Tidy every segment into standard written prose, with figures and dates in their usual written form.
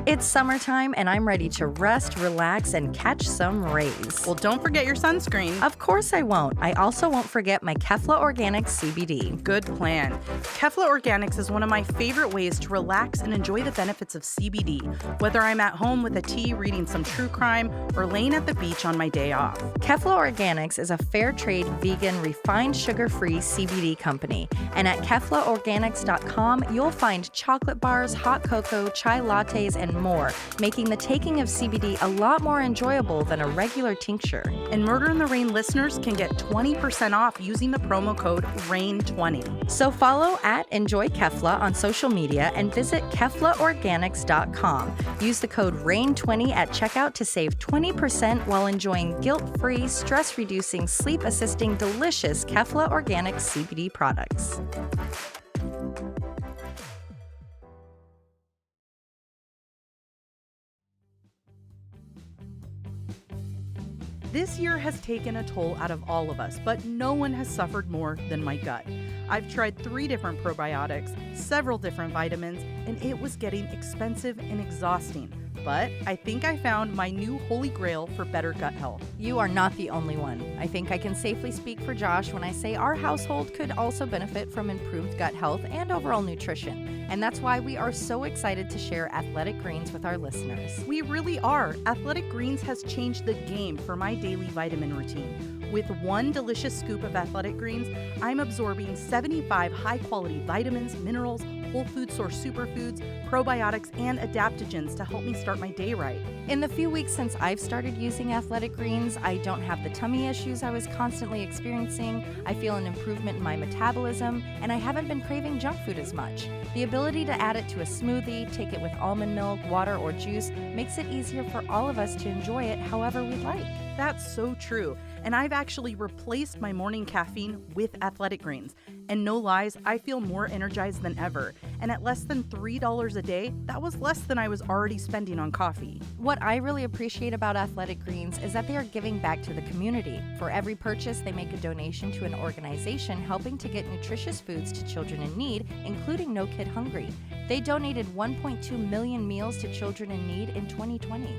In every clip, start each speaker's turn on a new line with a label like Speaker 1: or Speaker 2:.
Speaker 1: It's summertime and I'm ready to rest, relax, and catch some rays.
Speaker 2: Well, don't forget your sunscreen.
Speaker 1: Of course I won't. I also won't forget my Kefla Organics CBD.
Speaker 2: Good plan. Kefla Organics is one of my favorite ways to relax and enjoy the benefits of CBD, whether I'm at home with a tea reading some true crime or laying at the beach on my day off.
Speaker 1: Kefla Organics is a fair trade, vegan, refined sugar-free CBD company. And at KeflaOrganics.com, you'll find chocolate bars, hot cocoa, chai lattes, and more, making the taking of CBD a lot more enjoyable than a regular tincture.
Speaker 2: And Murder in the Rain listeners can get 20% off using the promo code RAIN20.
Speaker 1: So follow at Enjoy Kefla on social media and visit KeflaOrganics.com. Use the code RAIN20 at checkout to save 20% while enjoying guilt-free, stress-reducing, sleep-assisting, delicious Kefla Organics CBD products.
Speaker 2: This year has taken a toll out of all of us, but no one has suffered more than my gut. I've tried 3 different probiotics, several different vitamins, and it was getting expensive and exhausting. But I think I found my new holy grail for better gut health.
Speaker 1: You are not the only one. I think I can safely speak for Josh when I say our household could also benefit from improved gut health and overall nutrition. And that's why we are so excited to share Athletic Greens with our listeners.
Speaker 2: We really are. Athletic Greens has changed the game for my daily vitamin routine. With 1 delicious scoop of Athletic Greens, I'm absorbing 75 high-quality vitamins, minerals, whole food source superfoods, probiotics, and adaptogens to help me start my day right.
Speaker 1: In the few weeks since I've started using Athletic Greens, I don't have the tummy issues I was constantly experiencing, I feel an improvement in my metabolism, and I haven't been craving junk food as much. The ability to add it to a smoothie, take it with almond milk, water, or juice makes it easier for all of us to enjoy it however we'd like.
Speaker 2: That's so true. And I've actually replaced my morning caffeine with Athletic Greens. And no lies, I feel more energized than ever. And at less than $3 a day, that was less than I was already spending on coffee.
Speaker 1: What I really appreciate about Athletic Greens is that they are giving back to the community. For every purchase, they make a donation to an organization helping to get nutritious foods to children in need, including No Kid Hungry. They donated 1.2 million meals to children in need in 2020.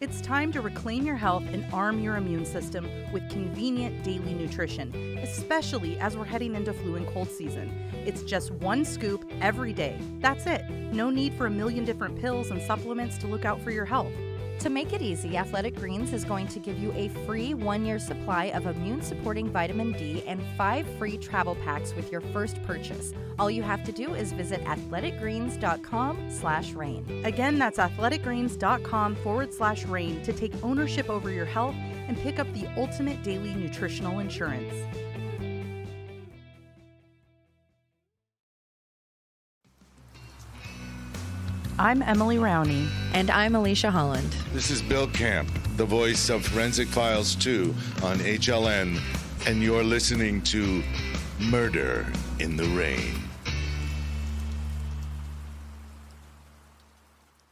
Speaker 2: It's time to reclaim your health and arm your immune system with convenient daily nutrition, especially as we're heading into flu and cold season. It's just 1 scoop every day. That's it. No need for a million different pills and supplements to look out for your health.
Speaker 1: To make it easy, Athletic Greens is going to give you a free 1-year supply of immune-supporting vitamin D and 5 free travel packs with your first purchase. All you have to do is visit athleticgreens.com/rain.
Speaker 2: Again, that's athleticgreens.com/rain to take ownership over your health and pick up the ultimate daily nutritional insurance. I'm Emily Rowney.
Speaker 1: And I'm Alicia Holland.
Speaker 3: This is Bill Camp, the voice of Forensic Files 2 on HLN, and you're listening to Murder in the Rain.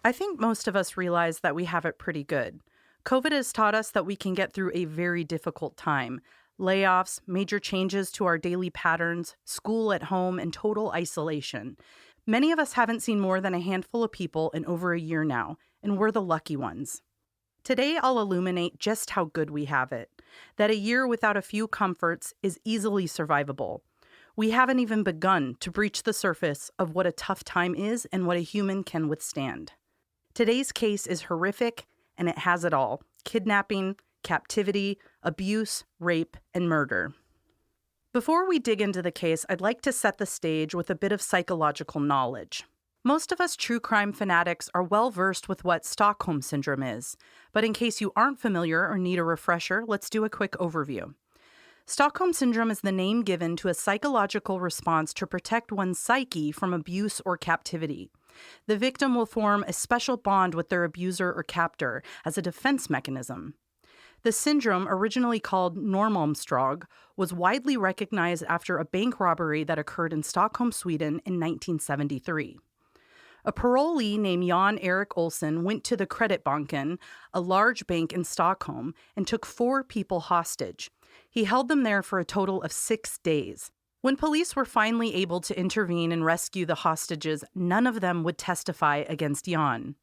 Speaker 2: I think most of us realize that we have it pretty good. COVID has taught us that we can get through a very difficult time. Layoffs, major changes to our daily patterns, school at home, and total isolation. Many of us haven't seen more than a handful of people in over a year now, and we're the lucky ones. Today, I'll illuminate just how good we have it, that a year without a few comforts is easily survivable. We haven't even begun to breach the surface of what a tough time is and what a human can withstand. Today's case is horrific, and it has it all: kidnapping, captivity, abuse, rape, and murder. Before we dig into the case, I'd like to set the stage with a bit of psychological knowledge. Most of us true crime fanatics are well versed with what Stockholm Syndrome is, but in case you aren't familiar or need a refresher, let's do a quick overview. Stockholm Syndrome is the name given to a psychological response to protect one's psyche from abuse or captivity. The victim will form a special bond with their abuser or captor as a defense mechanism. The syndrome, originally called Normalmströg, was widely recognized after a bank robbery that occurred in Stockholm, Sweden in 1973. A parolee named Jan Erik Olsson went to the Kreditbanken, a large bank in Stockholm, and took 4 people hostage. He held them there for a total of 6 days. When police were finally able to intervene and rescue the hostages, none of them would testify against Jan.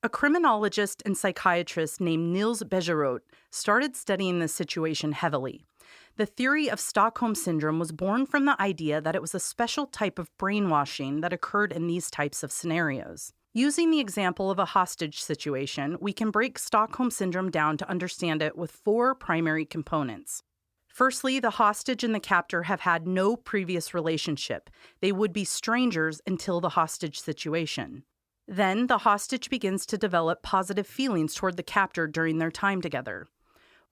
Speaker 2: A criminologist and psychiatrist named Niels Bejerot started studying this situation heavily. The theory of Stockholm Syndrome was born from the idea that it was a special type of brainwashing that occurred in these types of scenarios. Using the example of a hostage situation, we can break Stockholm Syndrome down to understand it with 4 primary components. Firstly, the hostage and the captor have had no previous relationship. They would be strangers until the hostage situation. Then, the hostage begins to develop positive feelings toward the captor during their time together.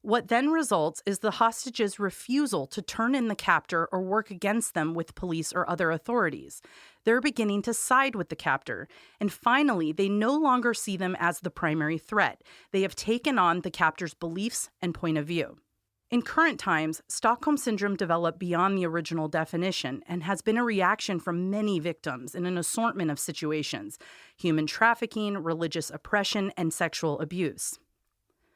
Speaker 2: What then results is the hostage's refusal to turn in the captor or work against them with police or other authorities. They're beginning to side with the captor. And finally, they no longer see them as the primary threat. They have taken on the captor's beliefs and point of view. In current times, Stockholm Syndrome developed beyond the original definition and has been a reaction from many victims in an assortment of situations: human trafficking, religious oppression, and sexual abuse.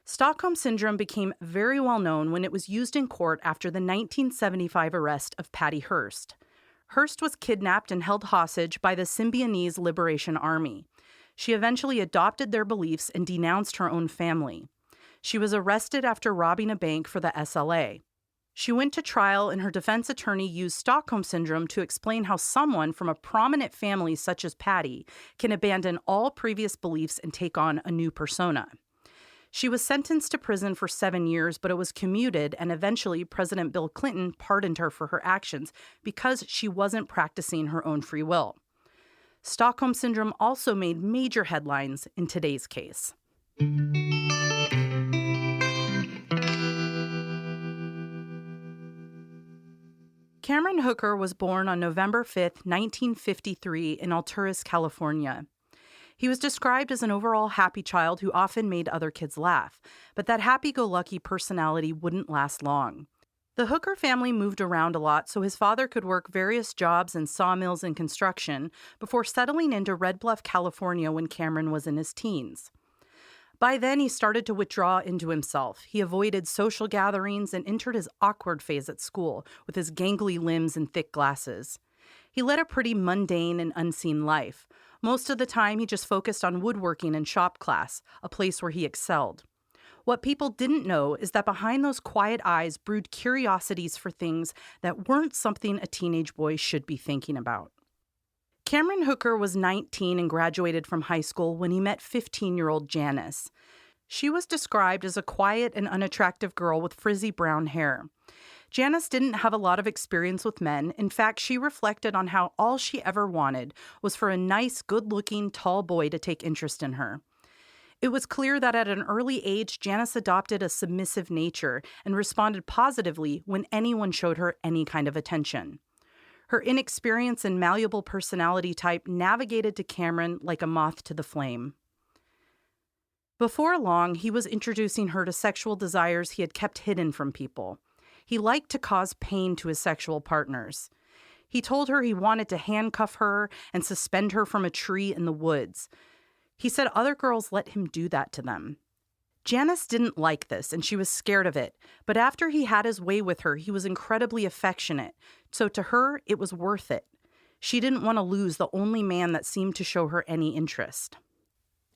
Speaker 2: Stockholm Syndrome became very well known when it was used in court after the 1975 arrest of Patty Hearst. Hearst was kidnapped and held hostage by the Symbionese Liberation Army. She eventually adopted their beliefs and denounced her own family. She was arrested after robbing a bank for the SLA. She went to trial, and her defense attorney used Stockholm Syndrome to explain how someone from a prominent family such as Patty can abandon all previous beliefs and take on a new persona. She was sentenced to prison for 7 years, but it was commuted, and eventually President Bill Clinton pardoned her for her actions because she wasn't practicing her own free will. Stockholm Syndrome also made major headlines in today's case. Cameron Hooker was born on November 5, 1953, in Alturas, California. He was described as an overall happy child who often made other kids laugh, but that happy-go-lucky personality wouldn't last long. The Hooker family moved around a lot so his father could work various jobs in sawmills and construction before settling into Red Bluff, California when Cameron was in his teens. By then, he started to withdraw into himself. He avoided social gatherings and entered his awkward phase at school with his gangly limbs and thick glasses. He led a pretty mundane and unseen life. Most of the time, he just focused on woodworking and shop class, a place where he excelled. What people didn't know is that behind those quiet eyes brewed curiosities for things that weren't something a teenage boy should be thinking about. Cameron Hooker was 19 and graduated from high school when he met 15-year-old Janice. She was described as a quiet and unattractive girl with frizzy brown hair. Janice didn't have a lot of experience with men. In fact, she reflected on how all she ever wanted was for a nice, good-looking, tall boy to take interest in her. It was clear that at an early age, Janice adopted a submissive nature and responded positively when anyone showed her any kind of attention. Her inexperience and malleable personality type navigated to Cameron like a moth to the flame. Before long, he was introducing her to sexual desires he had kept hidden from people. He liked to cause pain to his sexual partners. He told her he wanted to handcuff her and suspend her from a tree in the woods. He said other girls let him do that to them. Janice didn't like this, and she was scared of it, but after he had his way with her, he was incredibly affectionate, so to her, it was worth it. She didn't want to lose the only man that seemed to show her any interest.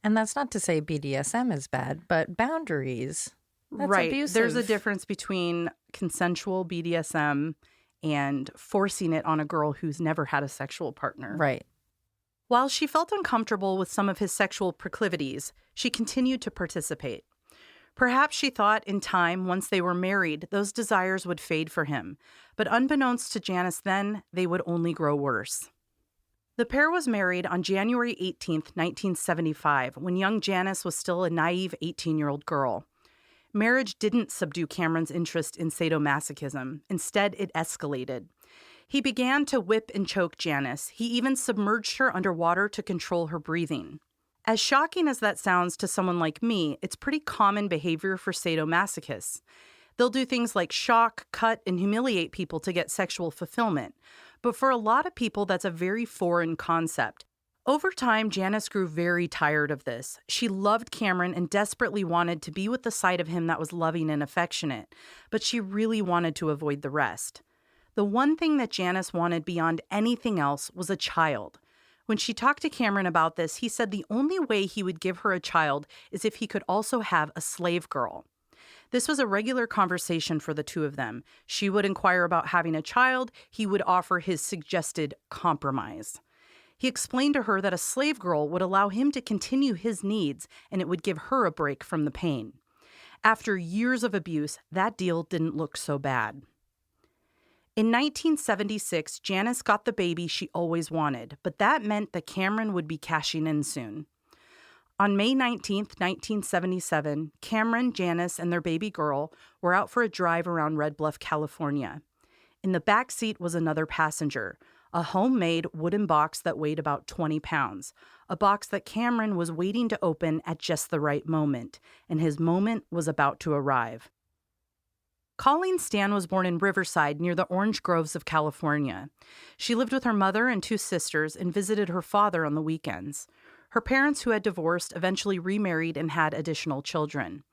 Speaker 1: And that's not to say BDSM is bad, but boundaries, that's
Speaker 2: right.
Speaker 1: abusive.
Speaker 2: There's a difference between consensual BDSM and forcing it on a girl who's never had a sexual partner.
Speaker 1: Right.
Speaker 2: While she felt uncomfortable with some of his sexual proclivities, she continued to participate. Perhaps she thought in time, once they were married, those desires would fade for him. But unbeknownst to Janice then, they would only grow worse. The pair was married on January 18, 1975, when young Janice was still a naive 18-year-old girl. Marriage didn't subdue Cameron's interest in sadomasochism. Instead, it escalated. He began to whip and choke Janice. He even submerged her underwater to control her breathing. As shocking as that sounds to someone like me, it's pretty common behavior for sadomasochists. They'll do things like shock, cut, and humiliate people to get sexual fulfillment. But for a lot of people, that's a very foreign concept. Over time, Janice grew very tired of this. She loved Cameron and desperately wanted to be with the side of him that was loving and affectionate, but she really wanted to avoid the rest. The one thing that Janice wanted beyond anything else was a child. When she talked to Cameron about this, he said the only way he would give her a child is if he could also have a slave girl. This was a regular conversation for the two of them. She would inquire about having a child. He would offer his suggested compromise. He explained to her that a slave girl would allow him to continue his needs, and it would give her a break from the pain. After years of abuse, that deal didn't look so bad. In 1976, Janice got the baby she always wanted, but that meant that Cameron would be cashing in soon. On May 19, 1977, Cameron, Janice, and their baby girl were out for a drive around Red Bluff, California. In the back seat was another passenger, a homemade wooden box that weighed about 20 pounds, a box that Cameron was waiting to open at just the right moment, and his moment was about to arrive. Colleen Stan was born in Riverside near the orange groves of California. She lived with her mother and two sisters and visited her father on the weekends. Her parents, who had divorced, eventually remarried and had additional children.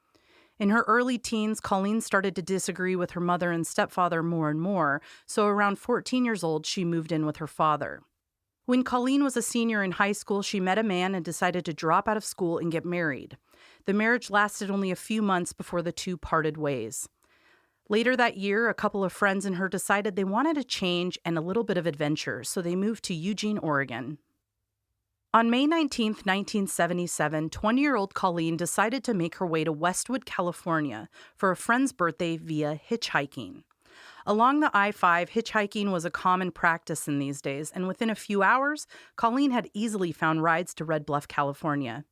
Speaker 2: In her early teens, Colleen started to disagree with her mother and stepfather more and more, so around 14 years old, she moved in with her father. When Colleen was a senior in high school, she met a man and decided to drop out of school and get married. The marriage lasted only a few months before the two parted ways. Later that year, a couple of friends and her decided they wanted a change and a little bit of adventure, so they moved to Eugene, Oregon. On May 19, 1977, 20-year-old Colleen decided to make her way to Westwood, California for a friend's birthday via hitchhiking. Along the I-5, hitchhiking was a common practice in these days, and within a few hours, Colleen had easily found rides to Red Bluff, California.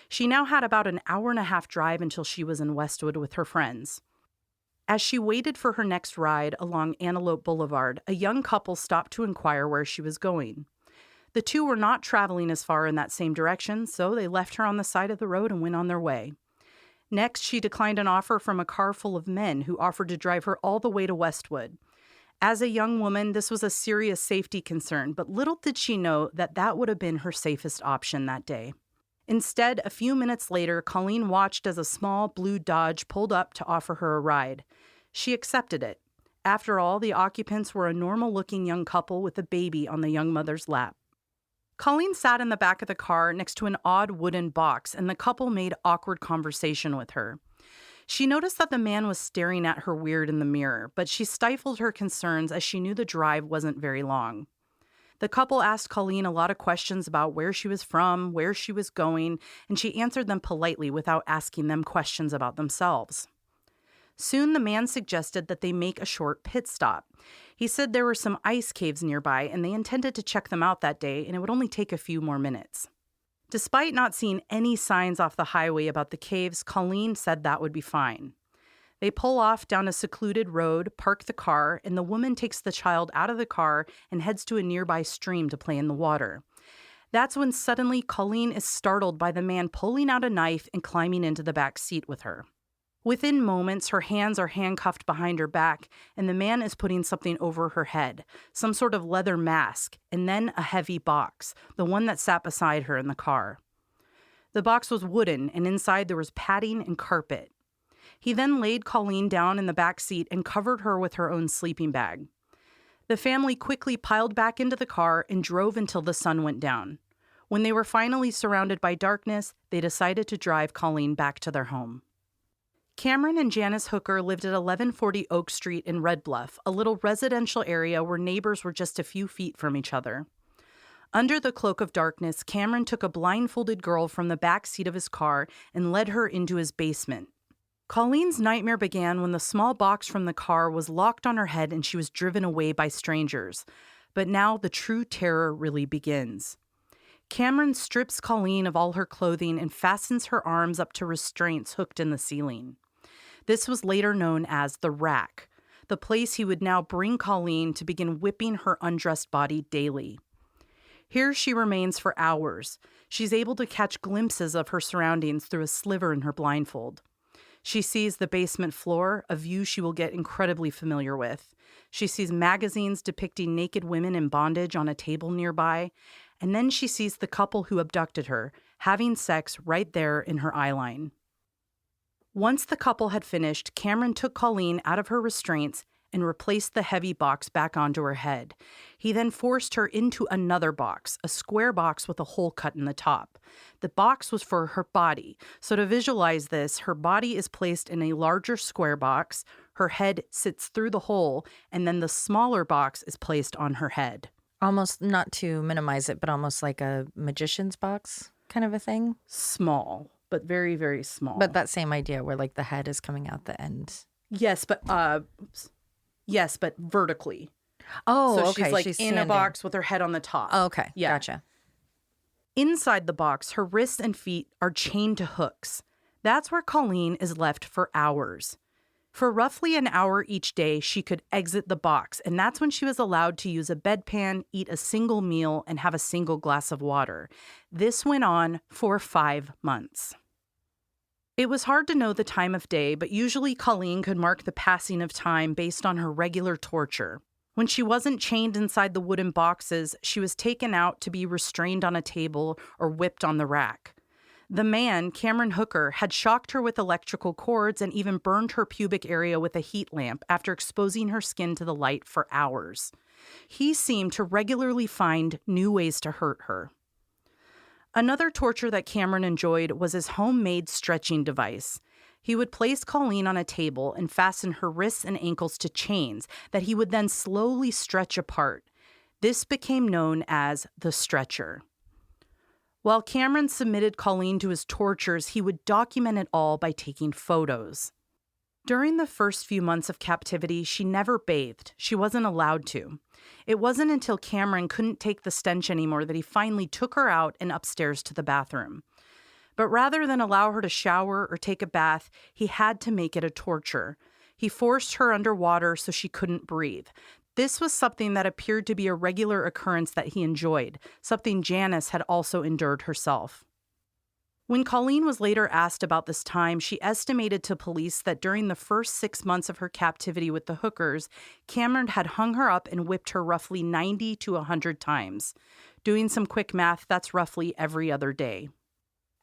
Speaker 2: She now had about an hour-and-a-half drive until she was in Westwood with her friends. As she waited for her next ride along Antelope Boulevard, a young couple stopped to inquire where she was going. The two were not traveling as far in that same direction, so they left her on the side of the road and went on their way. Next, she declined an offer from a car full of men who offered to drive her all the way to Westwood. As a young woman, this was a serious safety concern, but little did she know that that would have been her safest option that day. Instead, a few minutes later, Colleen watched as a small blue Dodge pulled up to offer her a ride. She accepted it. After all, the occupants were a normal-looking young couple with a baby on the young mother's lap. Colleen sat in the back of the car next to an odd wooden box, and the couple made awkward conversation with her. She noticed that the man was staring at her weird in the mirror, but she stifled her concerns as she knew the drive wasn't very long. The couple asked Colleen a lot of questions about where she was from, where she was going, and she answered them politely without asking them questions about themselves. Soon the man suggested that they make a short pit stop. He said there were some ice caves nearby, and they intended to check them out that day, and it would only take a few more minutes. Despite not seeing any signs off the highway about the caves, Colleen said that would be fine. They pull off down a secluded road, park the car, and the woman takes the child out of the car and heads to a nearby stream to play in the water. That's when suddenly Colleen is startled by the man pulling out a knife and climbing into the back seat with her. Within moments, her hands are handcuffed behind her back, and the man is putting something over her head, some sort of leather mask, and then a heavy box, the one that sat beside her in the car. The box was wooden, and inside there was padding and carpet. He then laid Colleen down in the back seat and covered her with her own sleeping bag. The family quickly piled back into the car and drove until the sun went down. When they were finally surrounded by darkness, they decided to drive Colleen back to their home. Cameron and Janice Hooker lived at 1140 Oak Street in Red Bluff, a little residential area where neighbors were just a few feet from each other. Under the cloak of darkness, Cameron took a blindfolded girl from the back seat of his car and led her into his basement. Colleen's nightmare began when the small box from the car was locked on her head and she was driven away by strangers. But now the true terror really begins. Cameron strips Colleen of all her clothing and fastens her arms up to restraints hooked in the ceiling. This was later known as the rack, the place he would now bring Colleen to begin whipping her undressed body daily. Here she remains for hours. She's able to catch glimpses of her surroundings through a sliver in her blindfold. She sees the basement floor, a view she will get incredibly familiar with. She sees magazines depicting naked women in bondage on a table nearby, and then she sees the couple who abducted her, having sex right there in her eyeline. Once the couple had finished, Cameron took Colleen out of her restraints and replaced the heavy box back onto her head. He then forced her into another box, a square box with a hole cut in the top. The box was for her body. So to visualize this, her body is placed in a larger square box, her head sits through the hole, and then the smaller box is placed on her head.
Speaker 1: Almost, not to minimize it, but almost like a magician's box kind of a thing.
Speaker 2: Small, but very, very small.
Speaker 1: But that same idea where like the head is coming out the end.
Speaker 2: Yes, but vertically.
Speaker 1: Oh,
Speaker 2: so
Speaker 1: okay.
Speaker 2: she's like
Speaker 1: she's
Speaker 2: in a
Speaker 1: standing.
Speaker 2: box with her head on the top.
Speaker 1: Oh, okay.
Speaker 2: Yeah.
Speaker 1: Gotcha.
Speaker 2: Inside the box, her wrists and feet are chained to hooks. That's where Colleen is left for hours. For roughly an hour each day, she could exit the box, and that's when she was allowed to use a bedpan, eat a single meal, and have a single glass of water. This went on for 5 months. It was hard to know the time of day, but usually Colleen could mark the passing of time based on her regular torture. When she wasn't chained inside the wooden boxes, she was taken out to be restrained on a table or whipped on the rack. The man, Cameron Hooker, had shocked her with electrical cords and even burned her pubic area with a heat lamp after exposing her skin to the light for hours. He seemed to regularly find new ways to hurt her. Another torture that Cameron enjoyed was his homemade stretching device. He would place Colleen on a table and fasten her wrists and ankles to chains that he would then slowly stretch apart. This became known as the stretcher. While Cameron submitted Colleen to his tortures, he would document it all by taking photos. During the first few months of captivity, she never bathed. She wasn't allowed to. It wasn't until Cameron couldn't take the stench anymore that he finally took her out and upstairs to the bathroom. But rather than allow her to shower or take a bath, he had to make it a torture. He forced her underwater so she couldn't breathe. This was something that appeared to be a regular occurrence that he enjoyed, something Janice had also endured herself. When Colleen was later asked about this time, she estimated to police that during the first 6 months of her captivity with the Hookers, Cameron had hung her up and whipped her roughly 90 to 100 times. Doing some quick math, that's roughly every other day.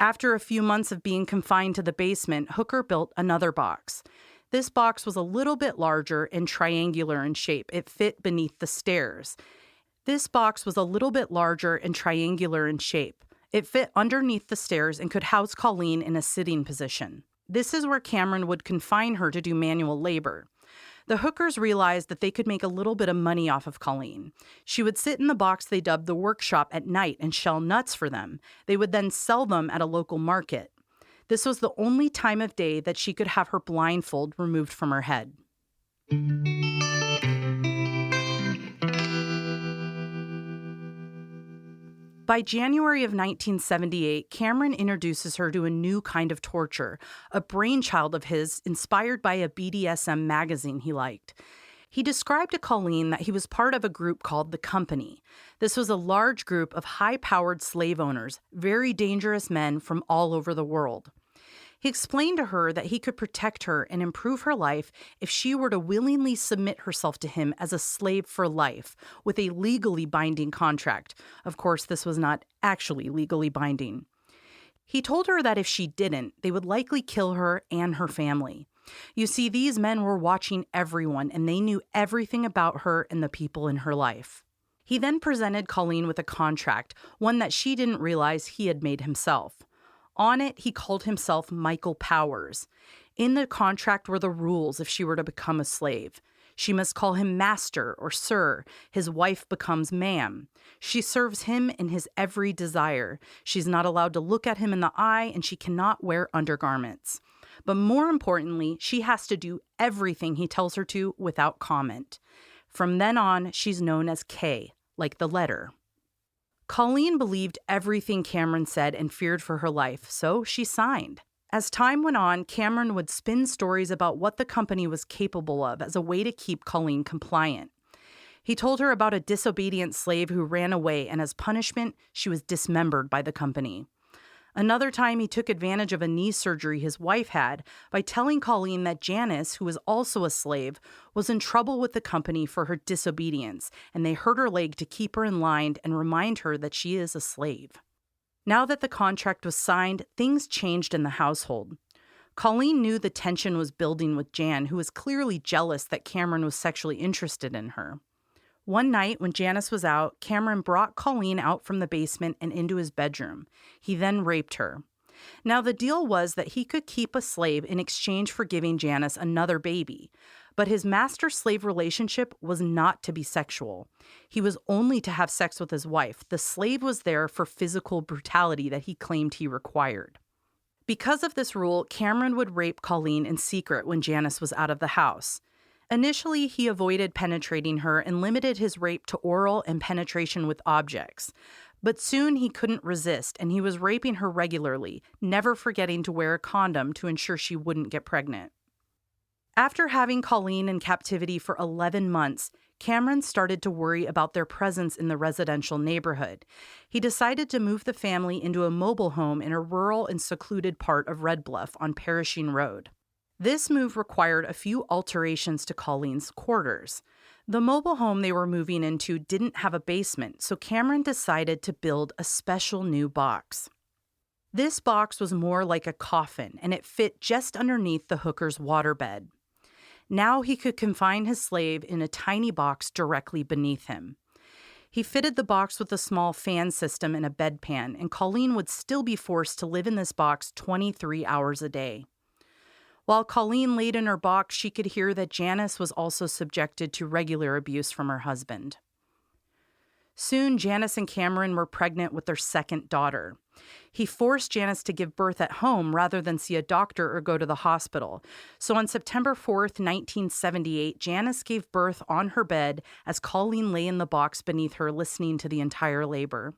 Speaker 2: After a few months of being confined to the basement, Hooker built another box. This box was a little bit larger and triangular in shape. It fit beneath the stairs. This box was a little bit larger and triangular in shape. It fit underneath the stairs and could house Colleen in a sitting position. This is where Cameron would confine her to do manual labor. The Hookers realized that they could make a little bit of money off of Colleen. She would sit in the box they dubbed the workshop at night and shell nuts for them. They would then sell them at a local market. This was the only time of day that she could have her blindfold removed from her head. By January of 1978, Cameron introduces her to a new kind of torture, a brainchild of his inspired by a BDSM magazine he liked. He described to Colleen that he was part of a group called the Company. This was a large group of high-powered slave owners, very dangerous men from all over the world. He explained to her that he could protect her and improve her life if she were to willingly submit herself to him as a slave for life, with a legally binding contract. Of course, this was not actually legally binding. He told her that if she didn't, they would likely kill her and her family. You see, these men were watching everyone, and they knew everything about her and the people in her life. He then presented Colleen with a contract, one that she didn't realize he had made himself. On it, he called himself Michael Powers. In the contract were the rules if she were to become a slave. She must call him master or sir. His wife becomes ma'am. She serves him in his every desire. She's not allowed to look at him in the eye, and she cannot wear undergarments. But more importantly, she has to do everything he tells her to without comment. From then on, she's known as K, like the letter. Colleen believed everything Cameron said and feared for her life, so she signed. As time went on, Cameron would spin stories about what the company was capable of as a way to keep Colleen compliant. He told her about a disobedient slave who ran away, and as punishment, she was dismembered by the company. Another time, he took advantage of a knee surgery his wife had by telling Colleen that Janice, who was also a slave, was in trouble with the company for her disobedience, and they hurt her leg to keep her in line and remind her that she is a slave. Now that the contract was signed, things changed in the household. Colleen knew the tension was building with Jan, who was clearly jealous that Cameron was sexually interested in her. One night, when Janice was out, Cameron brought Colleen out from the basement and into his bedroom. He then raped her. Now, the deal was that he could keep a slave in exchange for giving Janice another baby. But his master-slave relationship was not to be sexual. He was only to have sex with his wife. The slave was there for physical brutality that he claimed he required. Because of this rule, Cameron would rape Colleen in secret when Janice was out of the house. Initially, he avoided penetrating her and limited his rape to oral and penetration with objects. But soon he couldn't resist, and he was raping her regularly, never forgetting to wear a condom to ensure she wouldn't get pregnant. After having Colleen in captivity for 11 months, Cameron started to worry about their presence in the residential neighborhood. He decided to move the family into a mobile home in a rural and secluded part of Red Bluff on Perishing Road. This move required a few alterations to Colleen's quarters. The mobile home they were moving into didn't have a basement, so Cameron decided to build a special new box. This box was more like a coffin, and it fit just underneath the Hooker's waterbed. Now he could confine his slave in a tiny box directly beneath him. He fitted the box with a small fan system and a bedpan, and Colleen would still be forced to live in this box 23 hours a day. While Colleen laid in her box, she could hear that Janice was also subjected to regular abuse from her husband. Soon, Janice and Cameron were pregnant with their second daughter. He forced Janice to give birth at home rather than see a doctor or go to the hospital. So on September 4th, 1978, Janice gave birth on her bed as Colleen lay in the box beneath her, listening to the entire labor.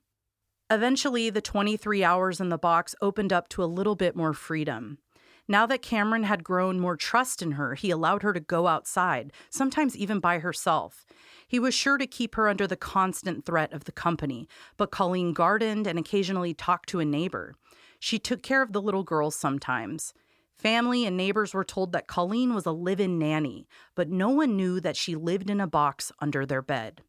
Speaker 2: Eventually, the 23 hours in the box opened up to a little bit more freedom. Now that Cameron had grown more trust in her, he allowed her to go outside, sometimes even by herself. He was sure to keep her under the constant threat of the company, but Colleen gardened and occasionally talked to a neighbor. She took care of the little girls sometimes. Family and neighbors were told that Colleen was a live-in nanny, but no one knew that she lived in a box under their bed.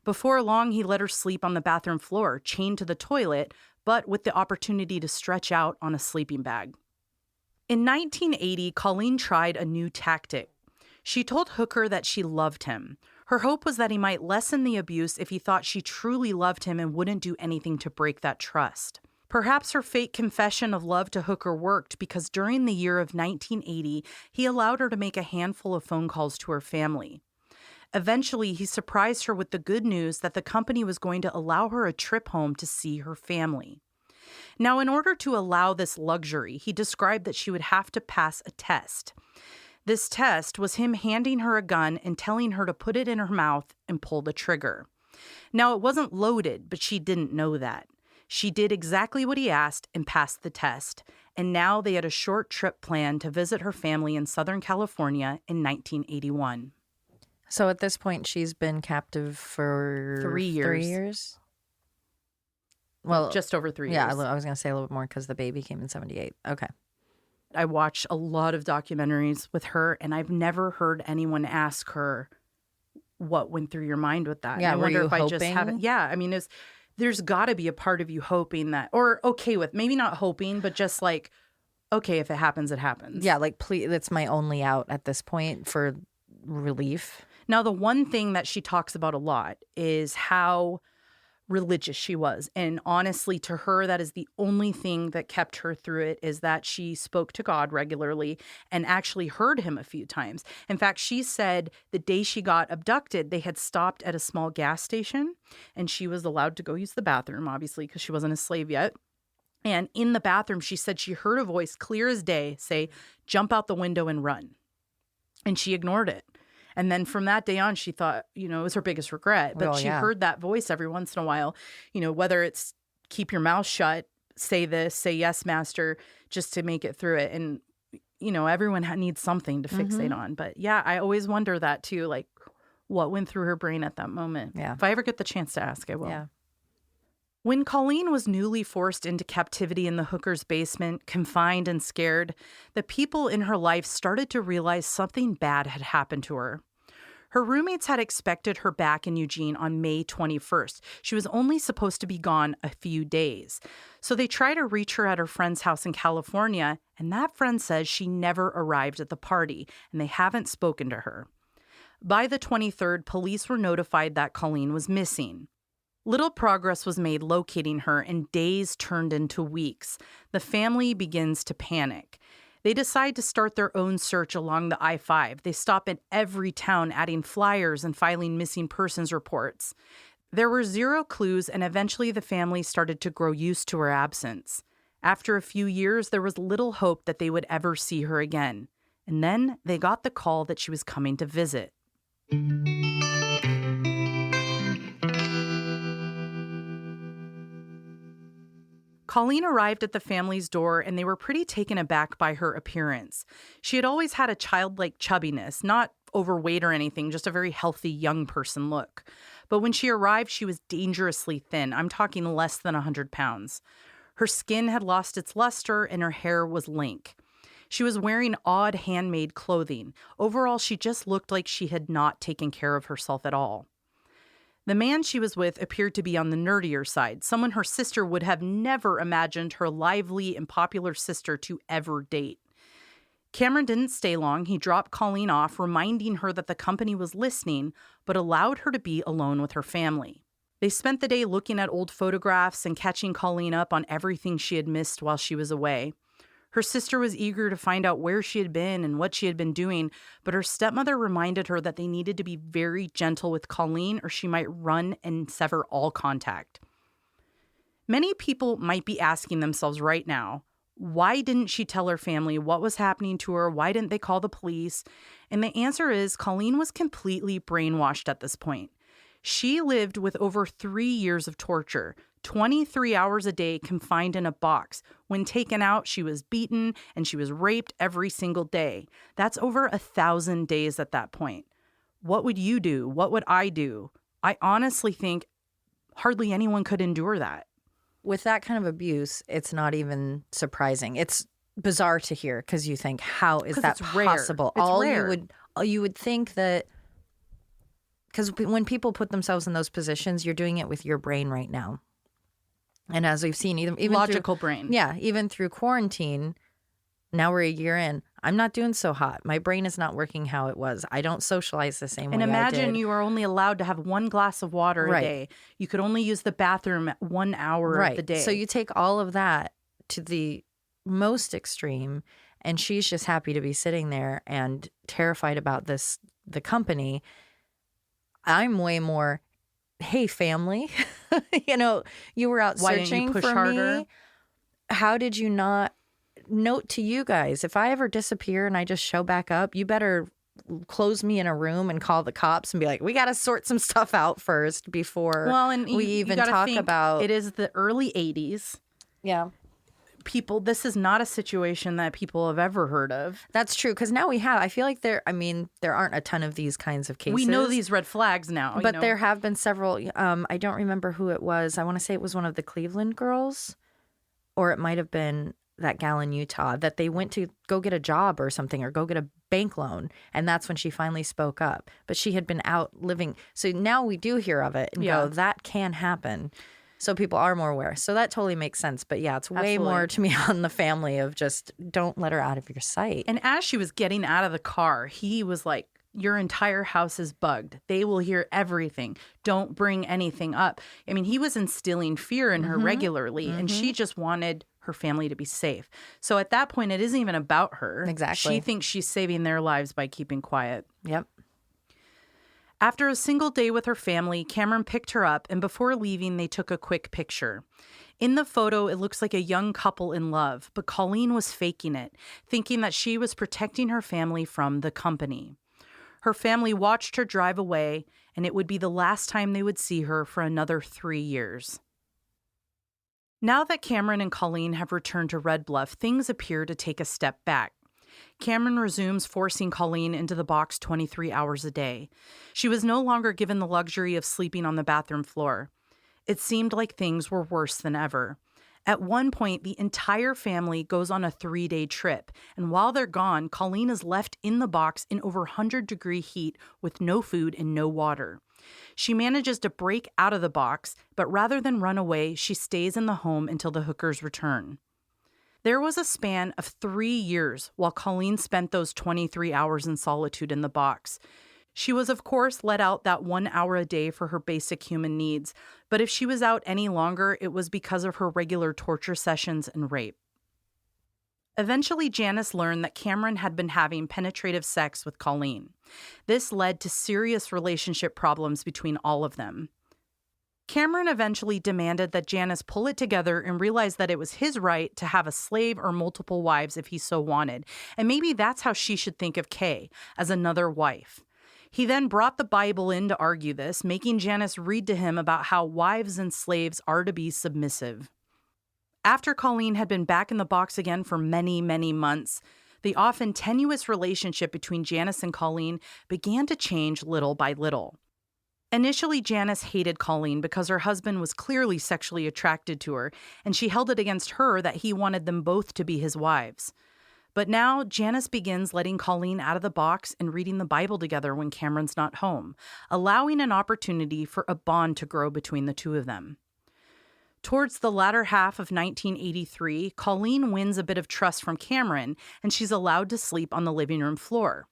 Speaker 2: Before long, he let her sleep on the bathroom floor, chained to the toilet, but with the opportunity to stretch out on a sleeping bag. In 1980, Colleen tried a new tactic. She told Hooker that she loved him. Her hope was that he might lessen the abuse if he thought she truly loved him and wouldn't do anything to break that trust. Perhaps her fake confession of love to Hooker worked because during the year of 1980, he allowed her to make a handful of phone calls to her family. Eventually, he surprised her with the good news that the company was going to allow her a trip home to see her family. Now, in order to allow this luxury, he described that she would have to pass a test. This test was him handing her a gun and telling her to put it in her mouth and pull the trigger. Now, it wasn't loaded, but she didn't know that. She did exactly what he asked and passed the test, and now they had a short trip planned to visit her family in Southern California in 1981.
Speaker 1: So at this point, she's been captive for
Speaker 2: 3 years.
Speaker 1: 3 years? Well,
Speaker 2: just over 3 years.
Speaker 1: Yeah, I was going to say a little bit more because the baby came in 78. Okay.
Speaker 2: I watch a lot of documentaries with her, and I've never heard anyone ask her what went through your mind with that.
Speaker 1: Yeah,
Speaker 2: I
Speaker 1: were
Speaker 2: wonder
Speaker 1: you
Speaker 2: if I just
Speaker 1: hoping?
Speaker 2: haven't. Yeah, I mean, there's got to be a part of you hoping that, or okay with, maybe not hoping, but just like, okay, if it happens, it happens.
Speaker 1: Yeah, like, please, that's my only out at this point for relief.
Speaker 2: Now, the one thing that she talks about a lot is how religious she was. And honestly, to her, that is the only thing that kept her through it, is that she spoke to God regularly and actually heard him a few times. In fact, she said the day she got abducted, they had stopped at a small gas station and she was allowed to go use the bathroom, obviously, because she wasn't a slave yet. And in the bathroom, she said she heard a voice clear as day say, "Jump out the window and run." And she ignored it. And then from that day on, she thought, it was her biggest regret. But she heard that voice every once in a while, whether it's keep your mouth shut, say this, say yes, master, just to make it through it. And, everyone needs something to fixate on. But yeah, I always wonder that too, like what went through her brain at that moment.
Speaker 1: Yeah.
Speaker 2: If I ever get the chance to ask, I will.
Speaker 1: Yeah.
Speaker 2: When Colleen was newly forced into captivity in the Hooker's basement, confined and scared, the people in her life started to realize something bad had happened to her. Her roommates had expected her back in Eugene on May 21st. She was only supposed to be gone a few days. So they try to reach her at her friend's house in California, and that friend says she never arrived at the party, and they haven't spoken to her. By the 23rd, police were notified that Colleen was missing. Little progress was made locating her, and days turned into weeks. The family begins to panic. They decide to start their own search along the I-5. They stop at every town adding flyers and filing missing persons reports. There were 0 clues, and eventually the family started to grow used to her absence. After a few years, there was little hope that they would ever see her again. And then they got the call that she was coming to visit. Colleen arrived at the family's door, and they were pretty taken aback by her appearance. She had always had a childlike chubbiness, not overweight or anything, just a very healthy young person look. But when she arrived, she was dangerously thin. I'm talking less than 100 pounds. Her skin had lost its luster, and her hair was lank. She was wearing odd handmade clothing. Overall, she just looked like she had not taken care of herself at all. The man she was with appeared to be on the nerdier side, someone her sister would have never imagined her lively and popular sister to ever date. Cameron didn't stay long. He dropped Colleen off, reminding her that the company was listening, but allowed her to be alone with her family. They spent the day looking at old photographs and catching Colleen up on everything she had missed while she was away. Her sister was eager to find out where she had been and what she had been doing, but her stepmother reminded her that they needed to be very gentle with Colleen or she might run and sever all contact. Many people might be asking themselves right now, why didn't she tell her family what was happening to her? Why didn't they call the police? And the answer is Colleen was completely brainwashed at this point. She lived with over 3 years of torture, 23 hours a day confined in a box. When taken out, she was beaten and she was raped every single day. That's over 1,000 days at that point. What would you do? What would I do? I honestly think hardly anyone could endure that.
Speaker 1: With that kind of abuse, it's not even surprising. It's bizarre to hear because you think, how is that possible?
Speaker 2: It's rare.
Speaker 1: You would think that, because when people put themselves in those positions, you're doing it with your brain right now. And as we've seen, even
Speaker 2: logical brain.
Speaker 1: Yeah, even through quarantine, now we're a year in, I'm not doing so hot. My brain is not working how it was. I don't socialize the same way I did.
Speaker 2: And imagine you are only allowed to have 1 glass of water a day. You could only use the bathroom 1 hour of the day.
Speaker 1: So you take all of that to the most extreme, and she's just happy to be sitting there and terrified about the company. I'm way more, hey, family, you were out
Speaker 2: Why
Speaker 1: searching
Speaker 2: didn't you push
Speaker 1: for
Speaker 2: harder?
Speaker 1: me. How did you not? Note to you guys, if I ever disappear and I just show back up, you better close me in a room and call the cops and be like, we got to sort some stuff out first before we even talk about.
Speaker 2: It is the early 80s.
Speaker 1: Yeah.
Speaker 2: People, this is not a situation that people have ever heard of.
Speaker 1: That's true, because now we have. I feel like there aren't a ton of these kinds of cases.
Speaker 2: We know these red flags now.
Speaker 1: But there have been several. I don't remember who it was. I want to say it was one of the Cleveland girls, or it might have been that gal in Utah, that they went to go get a job or something or go get a bank loan. And that's when she finally spoke up. But she had been out living. So now we do hear of it and go, that can happen. So people are more aware. So that totally makes sense. But yeah, it's way more to me on the family of just don't let her out of your sight.
Speaker 2: And as she was getting out of the car, he was like, your entire house is bugged. They will hear everything. Don't bring anything up. I mean, he was instilling fear in her regularly, and she just wanted her family to be safe. So at that point, it isn't even about her.
Speaker 1: Exactly.
Speaker 2: She thinks she's saving their lives by keeping quiet.
Speaker 1: Yep.
Speaker 2: After a single day with her family, Cameron picked her up, and before leaving, they took a quick picture. In the photo, it looks like a young couple in love, but Colleen was faking it, thinking that she was protecting her family from the company. Her family watched her drive away, and it would be the last time they would see her for another 3 years. Now that Cameron and Colleen have returned to Red Bluff, things appear to take a step back. Cameron resumes forcing Colleen into the box 23 hours a day. She was no longer given the luxury of sleeping on the bathroom floor. It seemed like things were worse than ever. At one point, the entire family goes on a 3-day trip, and while they're gone, Colleen is left in the box in over 100-degree heat with no food and no water. She manages to break out of the box, but rather than run away, she stays in the home until the Hookers return. There was a span of 3 years while Colleen spent those 23 hours in solitude in the box. She was, of course, let out that 1 hour a day for her basic human needs, but if she was out any longer, it was because of her regular torture sessions and rape. Eventually, Janice learned that Cameron had been having penetrative sex with Colleen. This led to serious relationship problems between all of them. Cameron eventually demanded that Janice pull it together and realize that it was his right to have a slave or multiple wives if he so wanted, and maybe that's how she should think of Kay, as another wife. He then brought the Bible in to argue this, making Janice read to him about how wives and slaves are to be submissive. After Colleen had been back in the box again for many, many months, the often tenuous relationship between Janice and Colleen began to change little by little. Initially, Janice hated Colleen because her husband was clearly sexually attracted to her, and she held it against her that he wanted them both to be his wives. But now, Janice begins letting Colleen out of the box and reading the Bible together when Cameron's not home, allowing an opportunity for a bond to grow between the two of them. Towards the latter half of 1983, Colleen wins a bit of trust from Cameron, and she's allowed to sleep on the living room floor.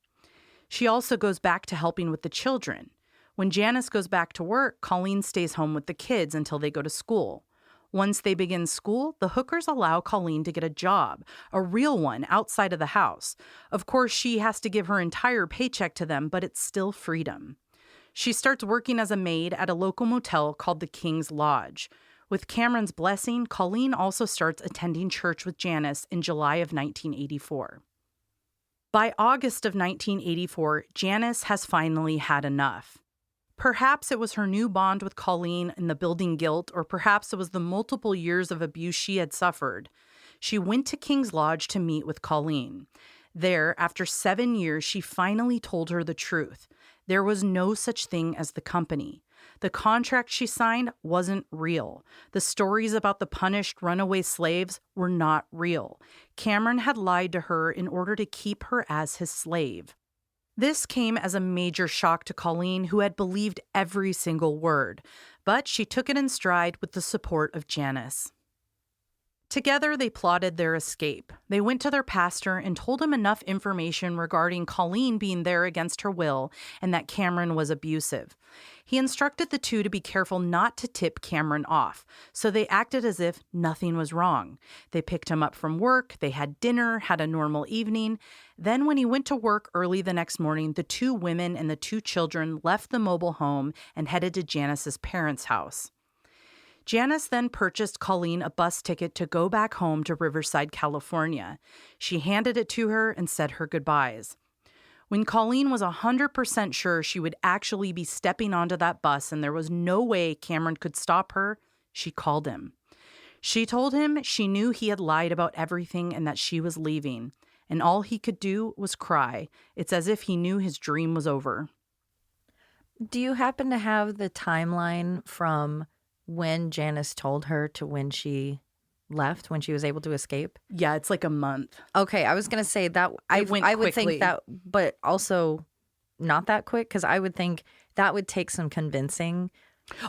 Speaker 2: She also goes back to helping with the children. When Janice goes back to work, Colleen stays home with the kids until they go to school. Once they begin school, the Hookers allow Colleen to get a job, a real one, outside of the house. Of course, she has to give her entire paycheck to them, but it's still freedom. She starts working as a maid at a local motel called the King's Lodge. With Cameron's blessing, Colleen also starts attending church with Janice in July of 1984. By August of 1984, Janice has finally had enough. Perhaps it was her new bond with Colleen and the building guilt, or perhaps it was the multiple years of abuse she had suffered. She went to King's Lodge to meet with Colleen. There, after 7 years, she finally told her the truth. There was no such thing as the company. The contract she signed wasn't real. The stories about the punished runaway slaves were not real. Cameron had lied to her in order to keep her as his slave. This came as a major shock to Colleen, who had believed every single word, but she took it in stride with the support of Janice. Together, they plotted their escape. They went to their pastor and told him enough information regarding Colleen being there against her will and that Cameron was abusive. He instructed the two to be careful not to tip Cameron off, so they acted as if nothing was wrong. They picked him up from work, they had dinner, had a normal evening. Then when he went to work early the next morning, the 2 women and the 2 children left the mobile home and headed to Janice's parents' house. Janice then purchased Colleen a bus ticket to go back home to Riverside, California. She handed it to her and said her goodbyes. When Colleen was 100% sure she would actually be stepping onto that bus and there was no way Cameron could stop her, she called him. She told him she knew he had lied about everything and that she was leaving, and all he could do was cry. It's as if he knew his dream was over.
Speaker 1: Do you happen to have the timeline from when Janice told her to when she left, when she was able to escape?
Speaker 2: Yeah, it's like a month.
Speaker 1: Okay, I was going to say that I would think that, but also not that quick, because I would think that would take some convincing.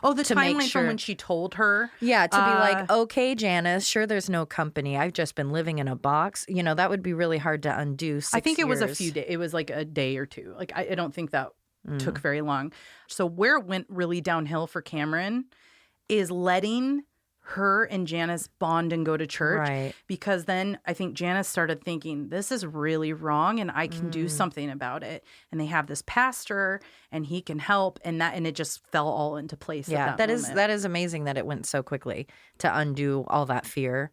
Speaker 2: Oh, the timeline
Speaker 1: sure.
Speaker 2: from when she told her?
Speaker 1: Yeah, to be like, okay, Janice, sure, there's no company. I've just been living in a box. You know, that would be really hard to undo. 6
Speaker 2: I think it was a
Speaker 1: years.
Speaker 2: few days. It was like a day or two. Like, I don't think that took very long. So where it went really downhill for Cameron is letting her and Janice bond and go to church.
Speaker 1: Right.
Speaker 2: Because then I think Janice started thinking, this is really wrong and I can do something about it. And they have this pastor and he can help, and it just fell all into place.
Speaker 1: Yeah,
Speaker 2: at that moment.
Speaker 1: that is amazing that it went so quickly to undo all that fear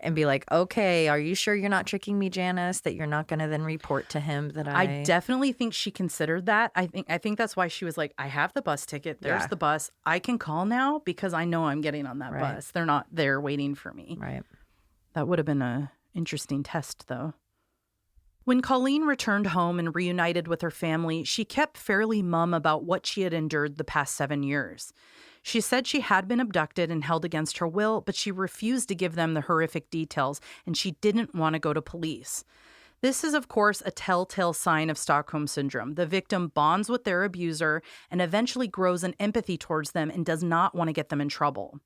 Speaker 1: and be like, okay, are you sure you're not tricking me, Janice, that you're not going to then report to him that
Speaker 2: I definitely think she considered that. I think that's why she was like, I have the bus ticket. There's the bus. I can call now because I know I'm getting on that bus. They're not there waiting for me.
Speaker 1: Right.
Speaker 2: That would have been an interesting test, though. When Colleen returned home and reunited with her family, she kept fairly mum about what she had endured the past 7 years. She said she had been abducted and held against her will, but she refused to give them the horrific details, and she didn't want to go to police. This is, of course, a telltale sign of Stockholm Syndrome. The victim bonds with their abuser and eventually grows an empathy towards them and does not want to get them in trouble.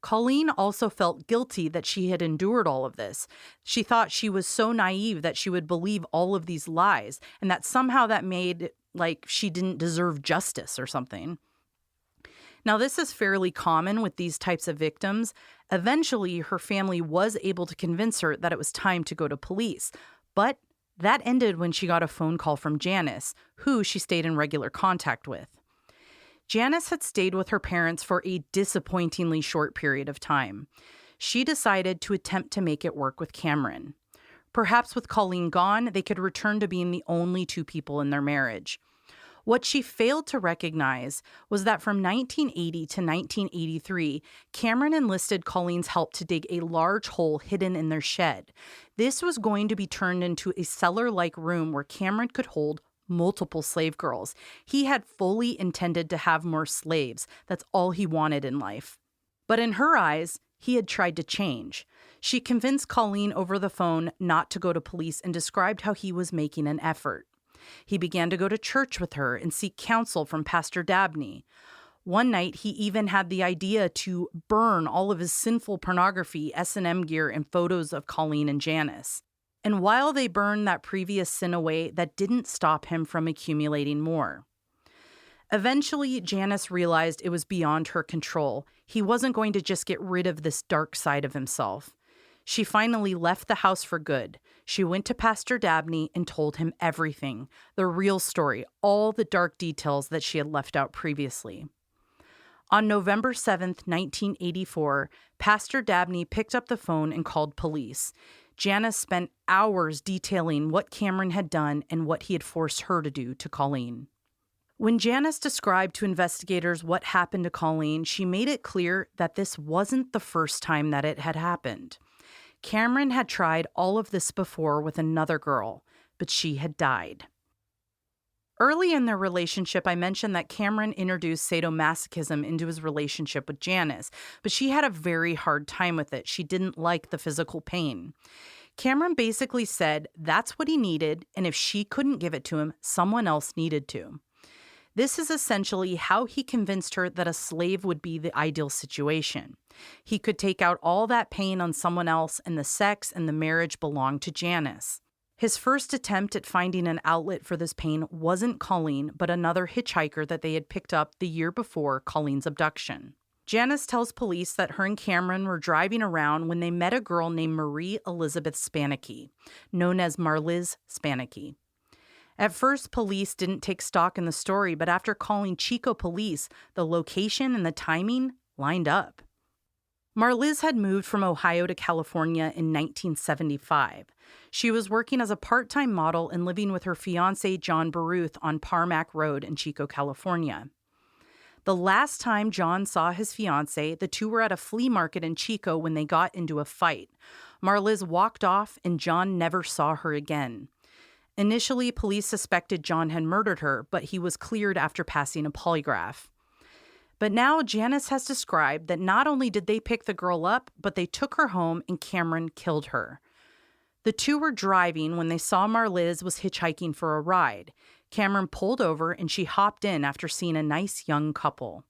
Speaker 2: Colleen also felt guilty that she had endured all of this. She thought she was so naive that she would believe all of these lies, and that somehow that made like she didn't deserve justice or something. Now, this is fairly common with these types of victims. Eventually, her family was able to convince her that it was time to go to police. But that ended when she got a phone call from Janice, who she stayed in regular contact with. Janice had stayed with her parents for a disappointingly short period of time. She decided to attempt to make it work with Cameron. Perhaps with Colleen gone, they could return to being the only two people in their marriage. What she failed to recognize was that from 1980 to 1983, Cameron enlisted Colleen's help to dig a large hole hidden in their shed. This was going to be turned into a cellar-like room where Cameron could hold multiple slave girls. He had fully intended to have more slaves. That's all he wanted in life. But in her eyes, he had tried to change. She convinced Colleen over the phone not to go to police and described how he was making an effort. He began to go to church with her and seek counsel from Pastor Dabney. One night, he even had the idea to burn all of his sinful pornography, S&M gear, and photos of Colleen and Janice. And while they burned that previous sin away, that didn't stop him from accumulating more. Eventually, Janice realized it was beyond her control. He wasn't going to just get rid of this dark side of himself. She finally left the house for good. She went to Pastor Dabney and told him everything, the real story, all the dark details that she had left out previously. On November 7th, 1984, Pastor Dabney picked up the phone and called police. Janice spent hours detailing what Cameron had done and what he had forced her to do to Colleen. When Janice described to investigators what happened to Colleen, she made it clear that this wasn't the first time that it had happened. Cameron had tried all of this before with another girl, but she had died. Early in their relationship, I mentioned that Cameron introduced sadomasochism into his relationship with Janice, but she had a very hard time with it. She didn't like the physical pain. Cameron basically said that's what he needed, and if she couldn't give it to him, someone else needed to. This is essentially how he convinced her that a slave would be the ideal situation. He could take out all that pain on someone else, and the sex and the marriage belonged to Janice. His first attempt at finding an outlet for this pain wasn't Colleen, but another hitchhiker that they had picked up the year before Colleen's abduction. Janice tells police that her and Cameron were driving around when they met a girl named Marie Elizabeth Spannhake, known as Marliz Spannhake. At first, police didn't take stock in the story, but after calling Chico police, the location and the timing lined up. Marliz had moved from Ohio to California in 1975. She was working as a part-time model and living with her fiancé, John Baruth, on Parmack Road in Chico, California. The last time John saw his fiancé, the two were at a flea market in Chico when they got into a fight. Marliz walked off, and John never saw her again. Initially, police suspected John had murdered her, but he was cleared after passing a polygraph. But now Janice has described that not only did they pick the girl up, but they took her home and Cameron killed her. The two were driving when they saw Marliz was hitchhiking for a ride. Cameron pulled over and she hopped in after seeing a nice young couple.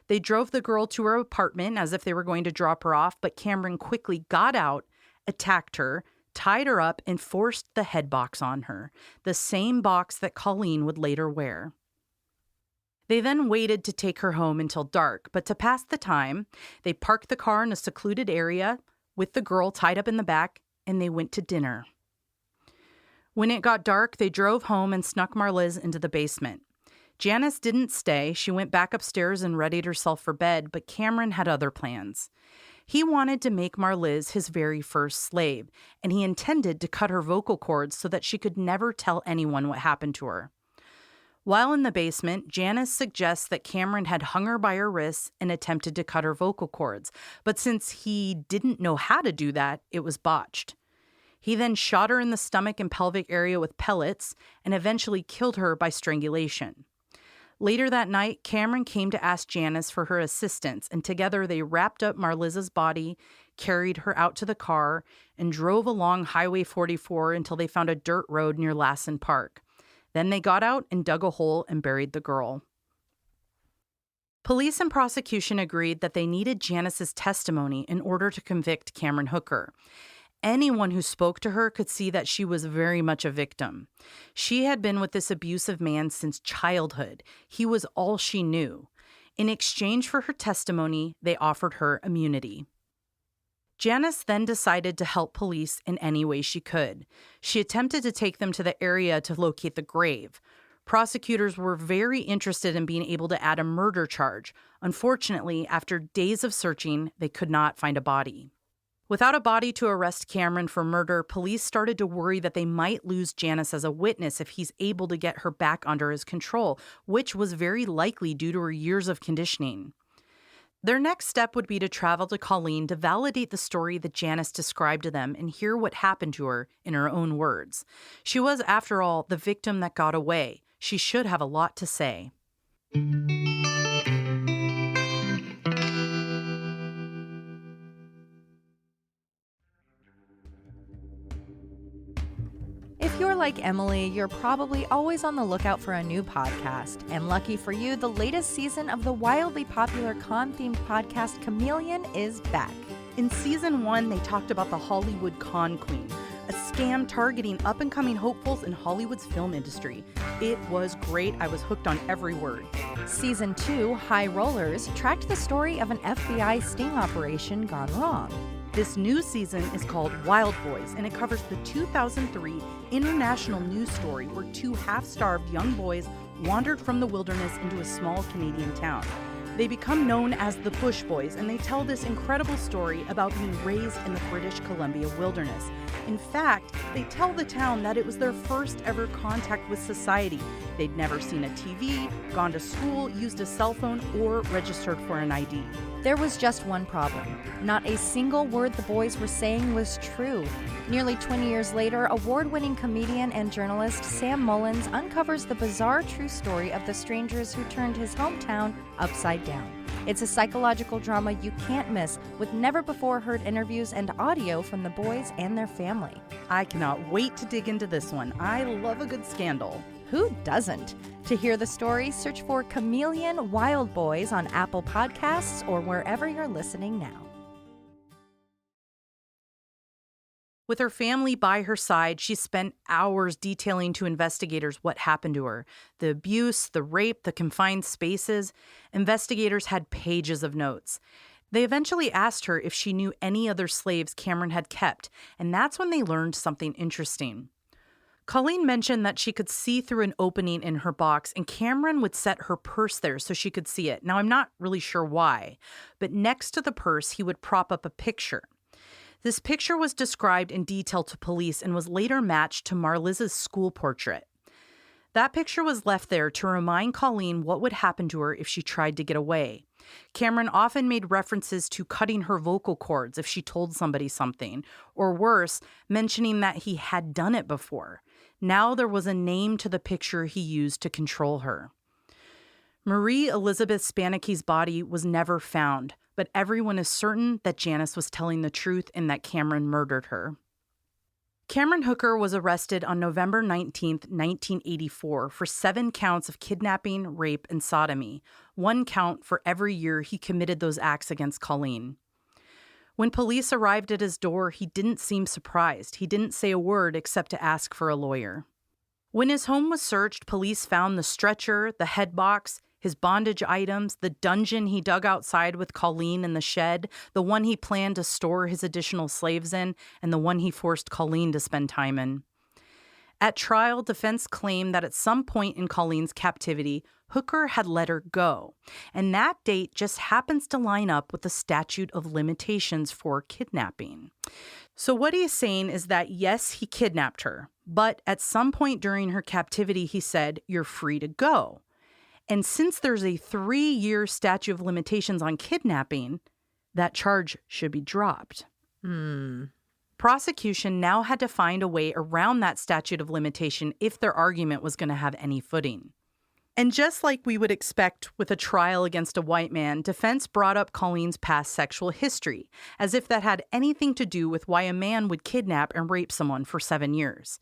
Speaker 2: They drove the girl to her apartment as if they were going to drop her off, but Cameron quickly got out, attacked her, tied her up, and forced the head box on her, the same box that Colleen would later wear. They then waited to take her home until dark, but to pass the time, they parked the car in a secluded area with the girl tied up in the back, and they went to dinner. When it got dark, they drove home and snuck Marliz into the basement. Janice didn't stay. She went back upstairs and readied herself for bed, but Cameron had other plans. He wanted to make Marliz his very first slave, and he intended to cut her vocal cords so that she could never tell anyone what happened to her. While in the basement, Janice suggests that Cameron had hung her by her wrists and attempted to cut her vocal cords, but since he didn't know how to do that, it was botched. He then shot her in the stomach and pelvic area with pellets and eventually killed her by strangulation. Later that night, Cameron came to ask Janice for her assistance, and together they wrapped up Marliza's body, carried her out to the car, and drove along Highway 44 until they found a dirt road near Lassen Park. Then they got out and dug a hole and buried the girl. Police and prosecution agreed that they needed Janice's testimony in order to convict Cameron Hooker. Anyone who spoke to her could see that she was very much a victim. She had been with this abusive man since childhood. He was all she knew. In exchange for her testimony, they offered her immunity. Janice then decided to help police in any way she could. She attempted to take them to the area to locate the grave. Prosecutors were very interested in being able to add a murder charge. Unfortunately, after days of searching, they could not find a body. Without a body to arrest Cameron for murder, police started to worry that they might lose Janice as a witness if he's able to get her back under his control, which was very likely due to her years of conditioning. Their next step would be to travel to Colleen to validate the story that Janice described to them and hear what happened to her in her own words. She was, after all, the victim that got away. She should have a lot to say.
Speaker 1: If you're like Emily, you're probably always on the lookout for a new podcast. And lucky for you, the latest season of the wildly popular con-themed podcast Chameleon is back.
Speaker 2: In season 1, they talked about the Hollywood con queen, a scam targeting up-and-coming hopefuls in Hollywood's film industry. It was great. I was hooked on every word.
Speaker 1: Season 2, High Rollers, tracked the story of an FBI sting operation gone wrong.
Speaker 2: This new season is called Wild Boys, and it covers the 2003 international news story where 2 half-starved young boys wandered from the wilderness into a small Canadian town. They become known as the Bush Boys, and they tell this incredible story about being raised in the British Columbia wilderness. In fact, they tell the town that it was their first ever contact with society. They'd never seen a TV, gone to school, used a cell phone, or registered for an ID.
Speaker 1: There was just one problem. Not a single word the boys were saying was true. Nearly 20 years later, award-winning comedian and journalist Sam Mullins uncovers the bizarre true story of the strangers who turned his hometown upside down. It's a psychological drama you can't miss, with never-before-heard interviews and audio from the boys and their family.
Speaker 2: I cannot wait to dig into this one. I love a good scandal.
Speaker 1: Who doesn't? To hear the story, search for Chameleon Wild Boys on Apple Podcasts or wherever you're listening now.
Speaker 2: With her family by her side, she spent hours detailing to investigators what happened to her. The abuse, the rape, the confined spaces. Investigators had pages of notes. They eventually asked her if she knew any other slaves Cameron had kept, and that's when they learned something interesting. Colleen mentioned that she could see through an opening in her box, and Cameron would set her purse there so she could see it. Now, I'm not really sure why, but next to the purse, he would prop up a picture. This picture was described in detail to police and was later matched to Marliza's school portrait. That picture was left there to remind Colleen what would happen to her if she tried to get away. Cameron often made references to cutting her vocal cords if she told somebody something, or worse, mentioning that he had done it before. Now there was a name to the picture he used to control her. Marie Elizabeth Spannhake's body was never found, but everyone is certain that Janice was telling the truth and that Cameron murdered her. Cameron Hooker was arrested on November 19, 1984, for 7 counts of kidnapping, rape, and sodomy, 1 count for every year he committed those acts against Colleen. When police arrived at his door, he didn't seem surprised. He didn't say a word except to ask for a lawyer. When his home was searched, police found the stretcher, the head box, his bondage items, the dungeon he dug outside with Colleen in the shed, the one he planned to store his additional slaves in, and the one he forced Colleen to spend time in. At trial, defense claimed that at some point in Colleen's captivity, Hooker had let her go, and that date just happens to line up with the statute of limitations for kidnapping. So what he's saying is that, yes, he kidnapped her, but at some point during her captivity, he said, "You're free to go." And since there's a 3-year statute of limitations on kidnapping, that charge should be dropped. Prosecution now had to find a way around that statute of limitation if their argument was going to have any footing. And just like we would expect with a trial against a white man, defense brought up Colleen's past sexual history, as if that had anything to do with why a man would kidnap and rape someone for 7 years.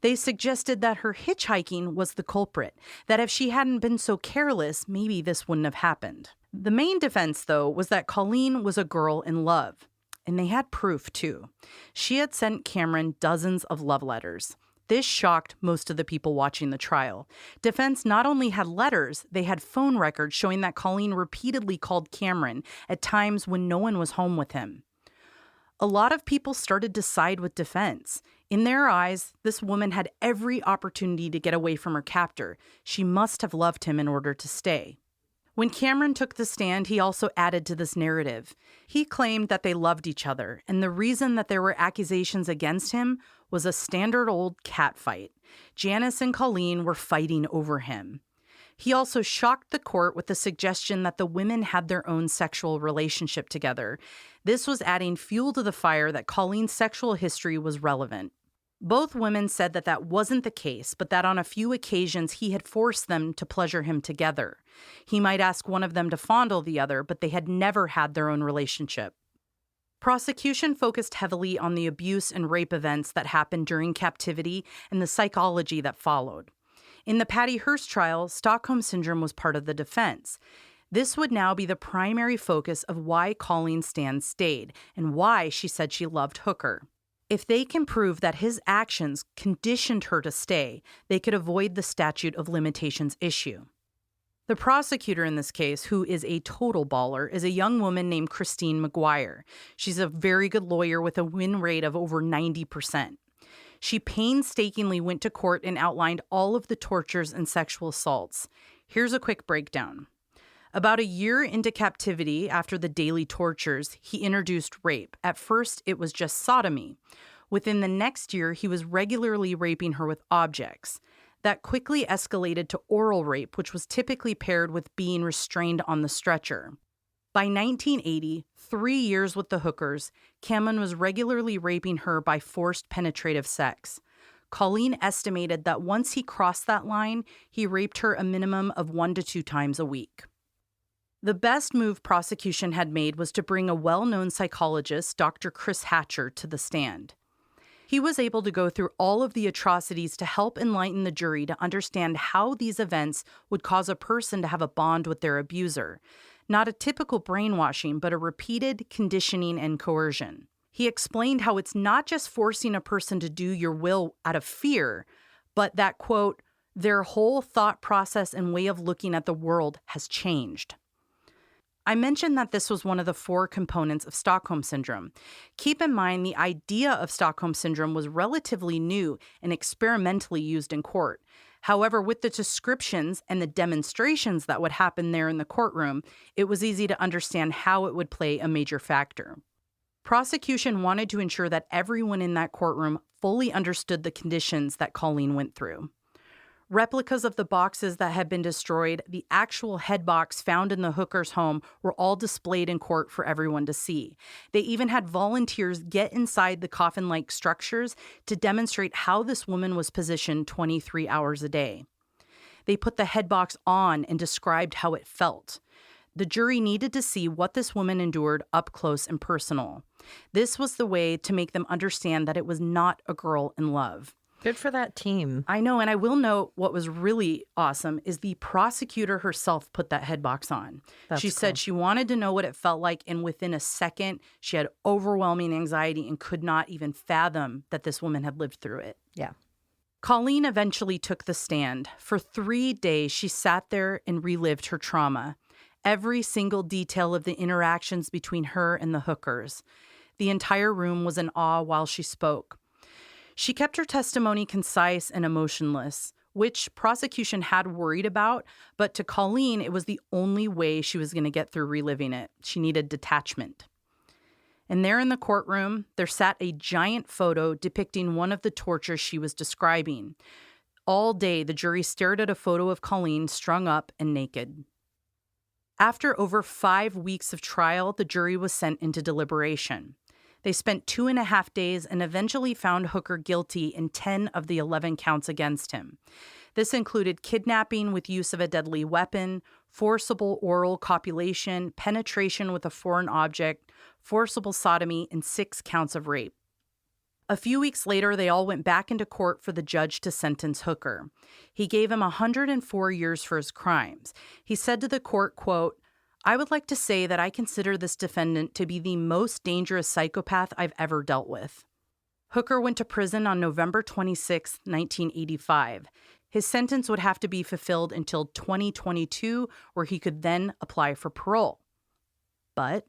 Speaker 2: They suggested that her hitchhiking was the culprit, that if she hadn't been so careless, maybe this wouldn't have happened. The main defense, though, was that Colleen was a girl in love. And they had proof, too. She had sent Cameron dozens of love letters. This shocked most of the people watching the trial. Defense not only had letters, they had phone records showing that Colleen repeatedly called Cameron at times when no one was home with him. A lot of people started to side with defense. In their eyes, this woman had every opportunity to get away from her captor. She must have loved him in order to stay. When Cameron took the stand, he also added to this narrative. He claimed that they loved each other, and the reason that there were accusations against him was a standard old cat fight. Janice and Colleen were fighting over him. He also shocked the court with the suggestion that the women had their own sexual relationship together. This was adding fuel to the fire that Colleen's sexual history was relevant. Both women said that that wasn't the case, but that on a few occasions he had forced them to pleasure him together. He might ask one of them to fondle the other, but they had never had their own relationship. Prosecution focused heavily on the abuse and rape events that happened during captivity and the psychology that followed. In the Patty Hearst trial, Stockholm Syndrome was part of the defense. This would now be the primary focus of why Colleen Stan stayed and why she said she loved Hooker. If they can prove that his actions conditioned her to stay, they could avoid the statute of limitations issue. The prosecutor in this case, who is a total baller, is a young woman named Christine McGuire. She's a very good lawyer with a win rate of over 90%. She painstakingly went to court and outlined all of the tortures and sexual assaults. Here's a quick breakdown. About a year into captivity, after the daily tortures, he introduced rape. At first, it was just sodomy. Within the next year, he was regularly raping her with objects. That quickly escalated to oral rape, which was typically paired with being restrained on the stretcher. By 1980, 3 years with the Hookers, Cameron was regularly raping her by forced penetrative sex. Colleen estimated that once he crossed that line, he raped her a minimum of 1 to 2 times a week. The best move prosecution had made was to bring a well-known psychologist, Dr. Chris Hatcher, to the stand. He was able to go through all of the atrocities to help enlighten the jury to understand how these events would cause a person to have a bond with their abuser. Not a typical brainwashing, but a repeated conditioning and coercion. He explained how it's not just forcing a person to do your will out of fear, but that, quote, their whole thought process and way of looking at the world has changed. I mentioned that this was one of the 4 components of Stockholm Syndrome. Keep in mind, the idea of Stockholm Syndrome was relatively new and experimentally used in court. However, with the descriptions and the demonstrations that would happen there in the courtroom, it was easy to understand how it would play a major factor. Prosecution wanted to ensure that everyone in that courtroom fully understood the conditions that Colleen went through. Replicas of the boxes that had been destroyed, the actual head box found in the Hooker's home, were all displayed in court for everyone to see. They even had volunteers get inside the coffin-like structures to demonstrate how this woman was positioned 23 hours a day. They put the head box on and described how it felt. The jury needed to see what this woman endured up close and personal. This was the way to make them understand that it was not a girl in love.
Speaker 4: Good for that team.
Speaker 2: I know, and I will note what was really awesome is the prosecutor herself put that head box on. She said she wanted to know what it felt like, and within a second, she had overwhelming anxiety and could not even fathom that this woman had lived through it.
Speaker 4: Yeah.
Speaker 2: Colleen eventually took the stand. For 3 days, she sat there and relived her trauma. Every single detail of the interactions between her and the Hookers. The entire room was in awe while she spoke. She kept her testimony concise and emotionless, which prosecution had worried about, but to Colleen, it was the only way she was going to get through reliving it. She needed detachment. And there in the courtroom, there sat a giant photo depicting one of the tortures she was describing. All day, the jury stared at a photo of Colleen strung up and naked. After over 5 weeks of trial, the jury was sent into deliberation. They spent 2.5 days and eventually found Hooker guilty in 10 of the 11 counts against him. This included kidnapping with use of a deadly weapon, forcible oral copulation, penetration with a foreign object, forcible sodomy, and 6 counts of rape. A few weeks later, they all went back into court for the judge to sentence Hooker. He gave him 104 years for his crimes. He said to the court, quote, "I would like to say that I consider this defendant to be the most dangerous psychopath I've ever dealt with." Hooker went to prison on November 26, 1985. His sentence would have to be fulfilled until 2022, where he could then apply for parole. But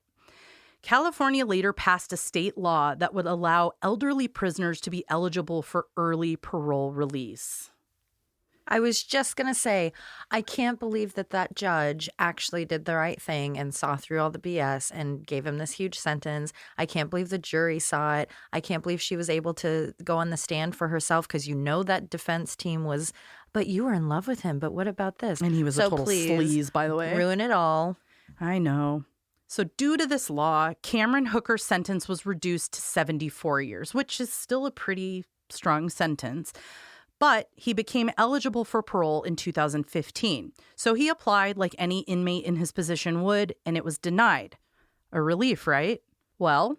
Speaker 2: California later passed a state law that would allow elderly prisoners to be eligible for early parole release.
Speaker 1: I was just going to say, I can't believe that judge actually did the right thing and saw through all the BS and gave him this huge sentence. I can't believe the jury saw it. I can't believe she was able to go on the stand for herself, because that defense team was, but you were in love with him. But what about this?
Speaker 2: And he was a total sleaze, by the way.
Speaker 1: Ruin it all.
Speaker 2: I know. So due to this law, Cameron Hooker's sentence was reduced to 74 years, which is still a pretty strong sentence. But he became eligible for parole in 2015. So he applied like any inmate in his position would, and it was denied. A relief, right? Well,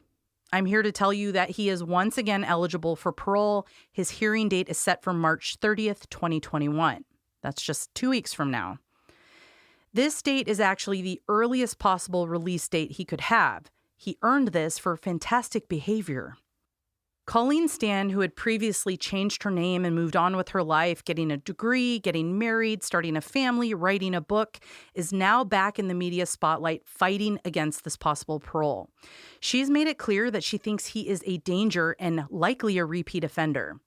Speaker 2: I'm here to tell you that he is once again eligible for parole. His hearing date is set for March 30th, 2021. That's just 2 weeks from now. This date is actually the earliest possible release date he could have. He earned this for fantastic behavior. Colleen Stan, who had previously changed her name and moved on with her life, getting a degree, getting married, starting a family, writing a book, is now back in the media spotlight fighting against this possible parole. She's made it clear that she thinks he is a danger and likely a repeat offender.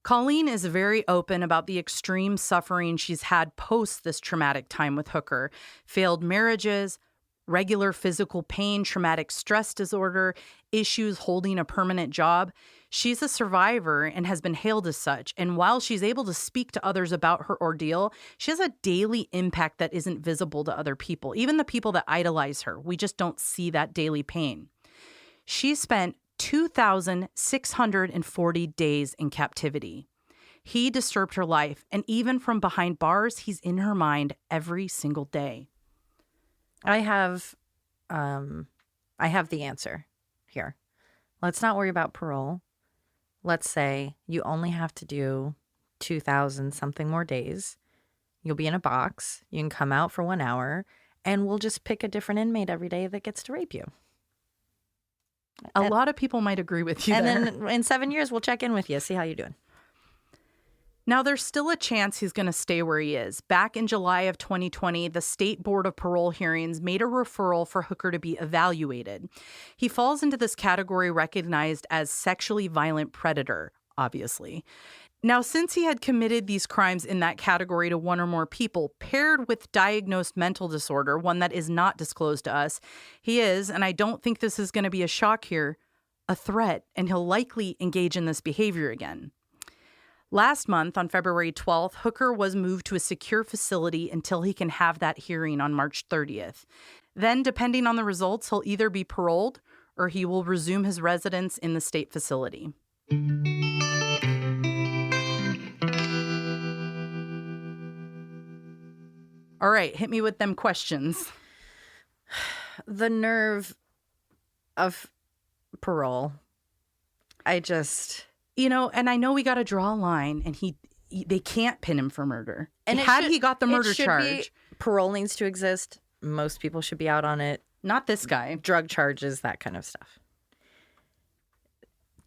Speaker 2: Colleen is very open about the extreme suffering she's had post this traumatic time with Hooker. Failed marriages, regular physical pain, traumatic stress disorder, issues holding a permanent job. She's a survivor and has been hailed as such. And while she's able to speak to others about her ordeal, she has a daily impact that isn't visible to other people, even the people that idolize her. We just don't see that daily pain. She spent 2,640 days in captivity. He disturbed her life, and even from behind bars, he's in her mind every single day.
Speaker 1: I have the answer here. Let's not worry about parole. Let's say you only have to do 2,000 something more days. You'll be in a box. You can come out for 1 hour, and we'll just pick a different inmate every day that gets to rape you.
Speaker 2: A lot of people might agree with you
Speaker 1: and
Speaker 2: there.
Speaker 1: then in 7 years, we'll check in with you, see how you're doing.
Speaker 2: Now, there's still a chance he's going to stay where he is. Back in July of 2020, the State Board of Parole Hearings made a referral for Hooker to be evaluated. He falls into this category recognized as sexually violent predator, obviously. Now, since he had committed these crimes in that category to one or more people, paired with diagnosed mental disorder, one that is not disclosed to us, he is, and I don't think this is going to be a shock here, a threat, and he'll likely engage in this behavior again. Last month, on February 12th, Hooker was moved to a secure facility until he can have that hearing on March 30th. Then, depending on the results, he'll either be paroled or he will resume his residence in the state facility. All right, hit me with them questions.
Speaker 1: The nerve of parole.
Speaker 2: And I know we got to draw a line, and they can't pin him for murder.
Speaker 1: And
Speaker 2: he got the murder charge,
Speaker 1: parole needs to exist. Most people should be out on it.
Speaker 2: Not this guy.
Speaker 1: Drug charges, that kind of stuff.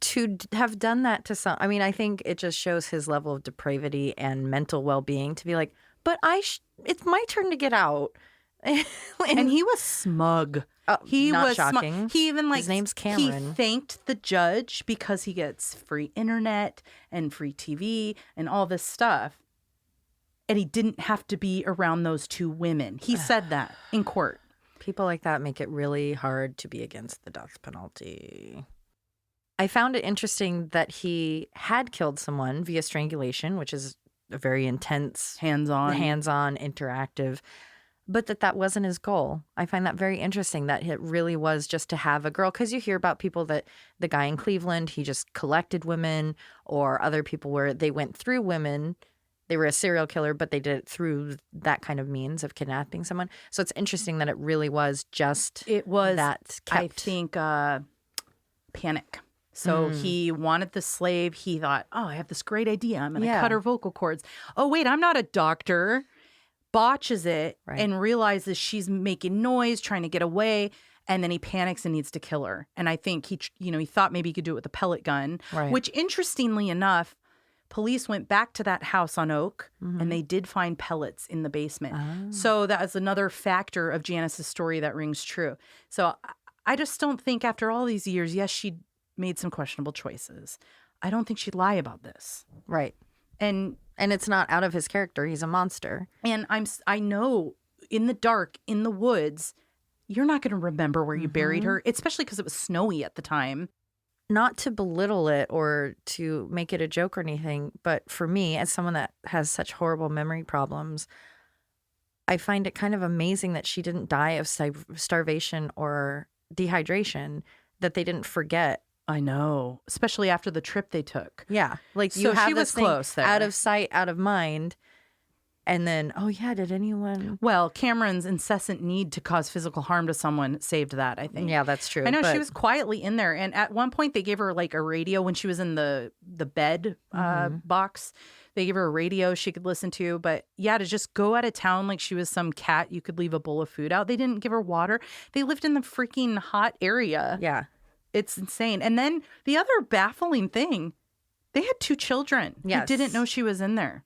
Speaker 1: To have done that to some, I think it just shows his level of depravity and mental well-being to be like, but it's my turn to get out.
Speaker 2: and he was smug.
Speaker 1: Not shocking.
Speaker 2: Smug. He even
Speaker 1: his name's Cameron.
Speaker 2: He thanked the judge because he gets free internet and free TV and all this stuff. And he didn't have to be around those two women. He said that in court.
Speaker 1: People like that make it really hard to be against the death penalty. I found it interesting that he had killed someone via strangulation, which is a very intense, hands-on, interactive, but that wasn't his goal. I find that very interesting that it really was just to have a girl, because you hear about people that the guy in Cleveland, he just collected women, or other people where they went through women. they were a serial killer, but they did it through that kind of means of kidnapping someone. So it's interesting that it really was just that kept.
Speaker 2: I think, panic. So he wanted the slave. He thought, oh, I have this great idea. I'm going to cut her vocal cords. Oh, wait, I'm not a doctor. Botches it and realizes she's making noise, trying to get away. And then he panics and needs to kill her. And I think he thought maybe he could do it with a pellet gun, which interestingly enough, police went back to that house on Oak and they did find pellets in the basement. Oh. So that is another factor of Janice's story that rings true. So I just don't think after all these years, yes, she made some questionable choices. I don't think she'd lie about this.
Speaker 1: Right. And it's not out of his character. He's a monster.
Speaker 2: And I know in the dark, in the woods, you're not going to remember where you buried her, especially because it was snowy at the time.
Speaker 1: Not to belittle it or to make it a joke or anything, but for me, as someone that has such horrible memory problems, I find it kind of amazing that she didn't die of starvation or dehydration, that they didn't forget.
Speaker 2: I know, especially after the trip they took.
Speaker 1: Yeah. Like, you have this thing close there. Out of sight, out of mind. And then, did anyone?
Speaker 2: Well, Cameron's incessant need to cause physical harm to someone saved that, I think.
Speaker 1: Yeah, that's true.
Speaker 2: I know she was quietly in there. And at one point, they gave her like a radio when she was in the bed box. They gave her a radio she could listen to. But yeah, to just go out of town like she was some cat you could leave a bowl of food out. They didn't give her water. They lived in the freaking hot area.
Speaker 1: Yeah.
Speaker 2: It's insane. And then the other baffling thing, they had 2 children who didn't know she was in there.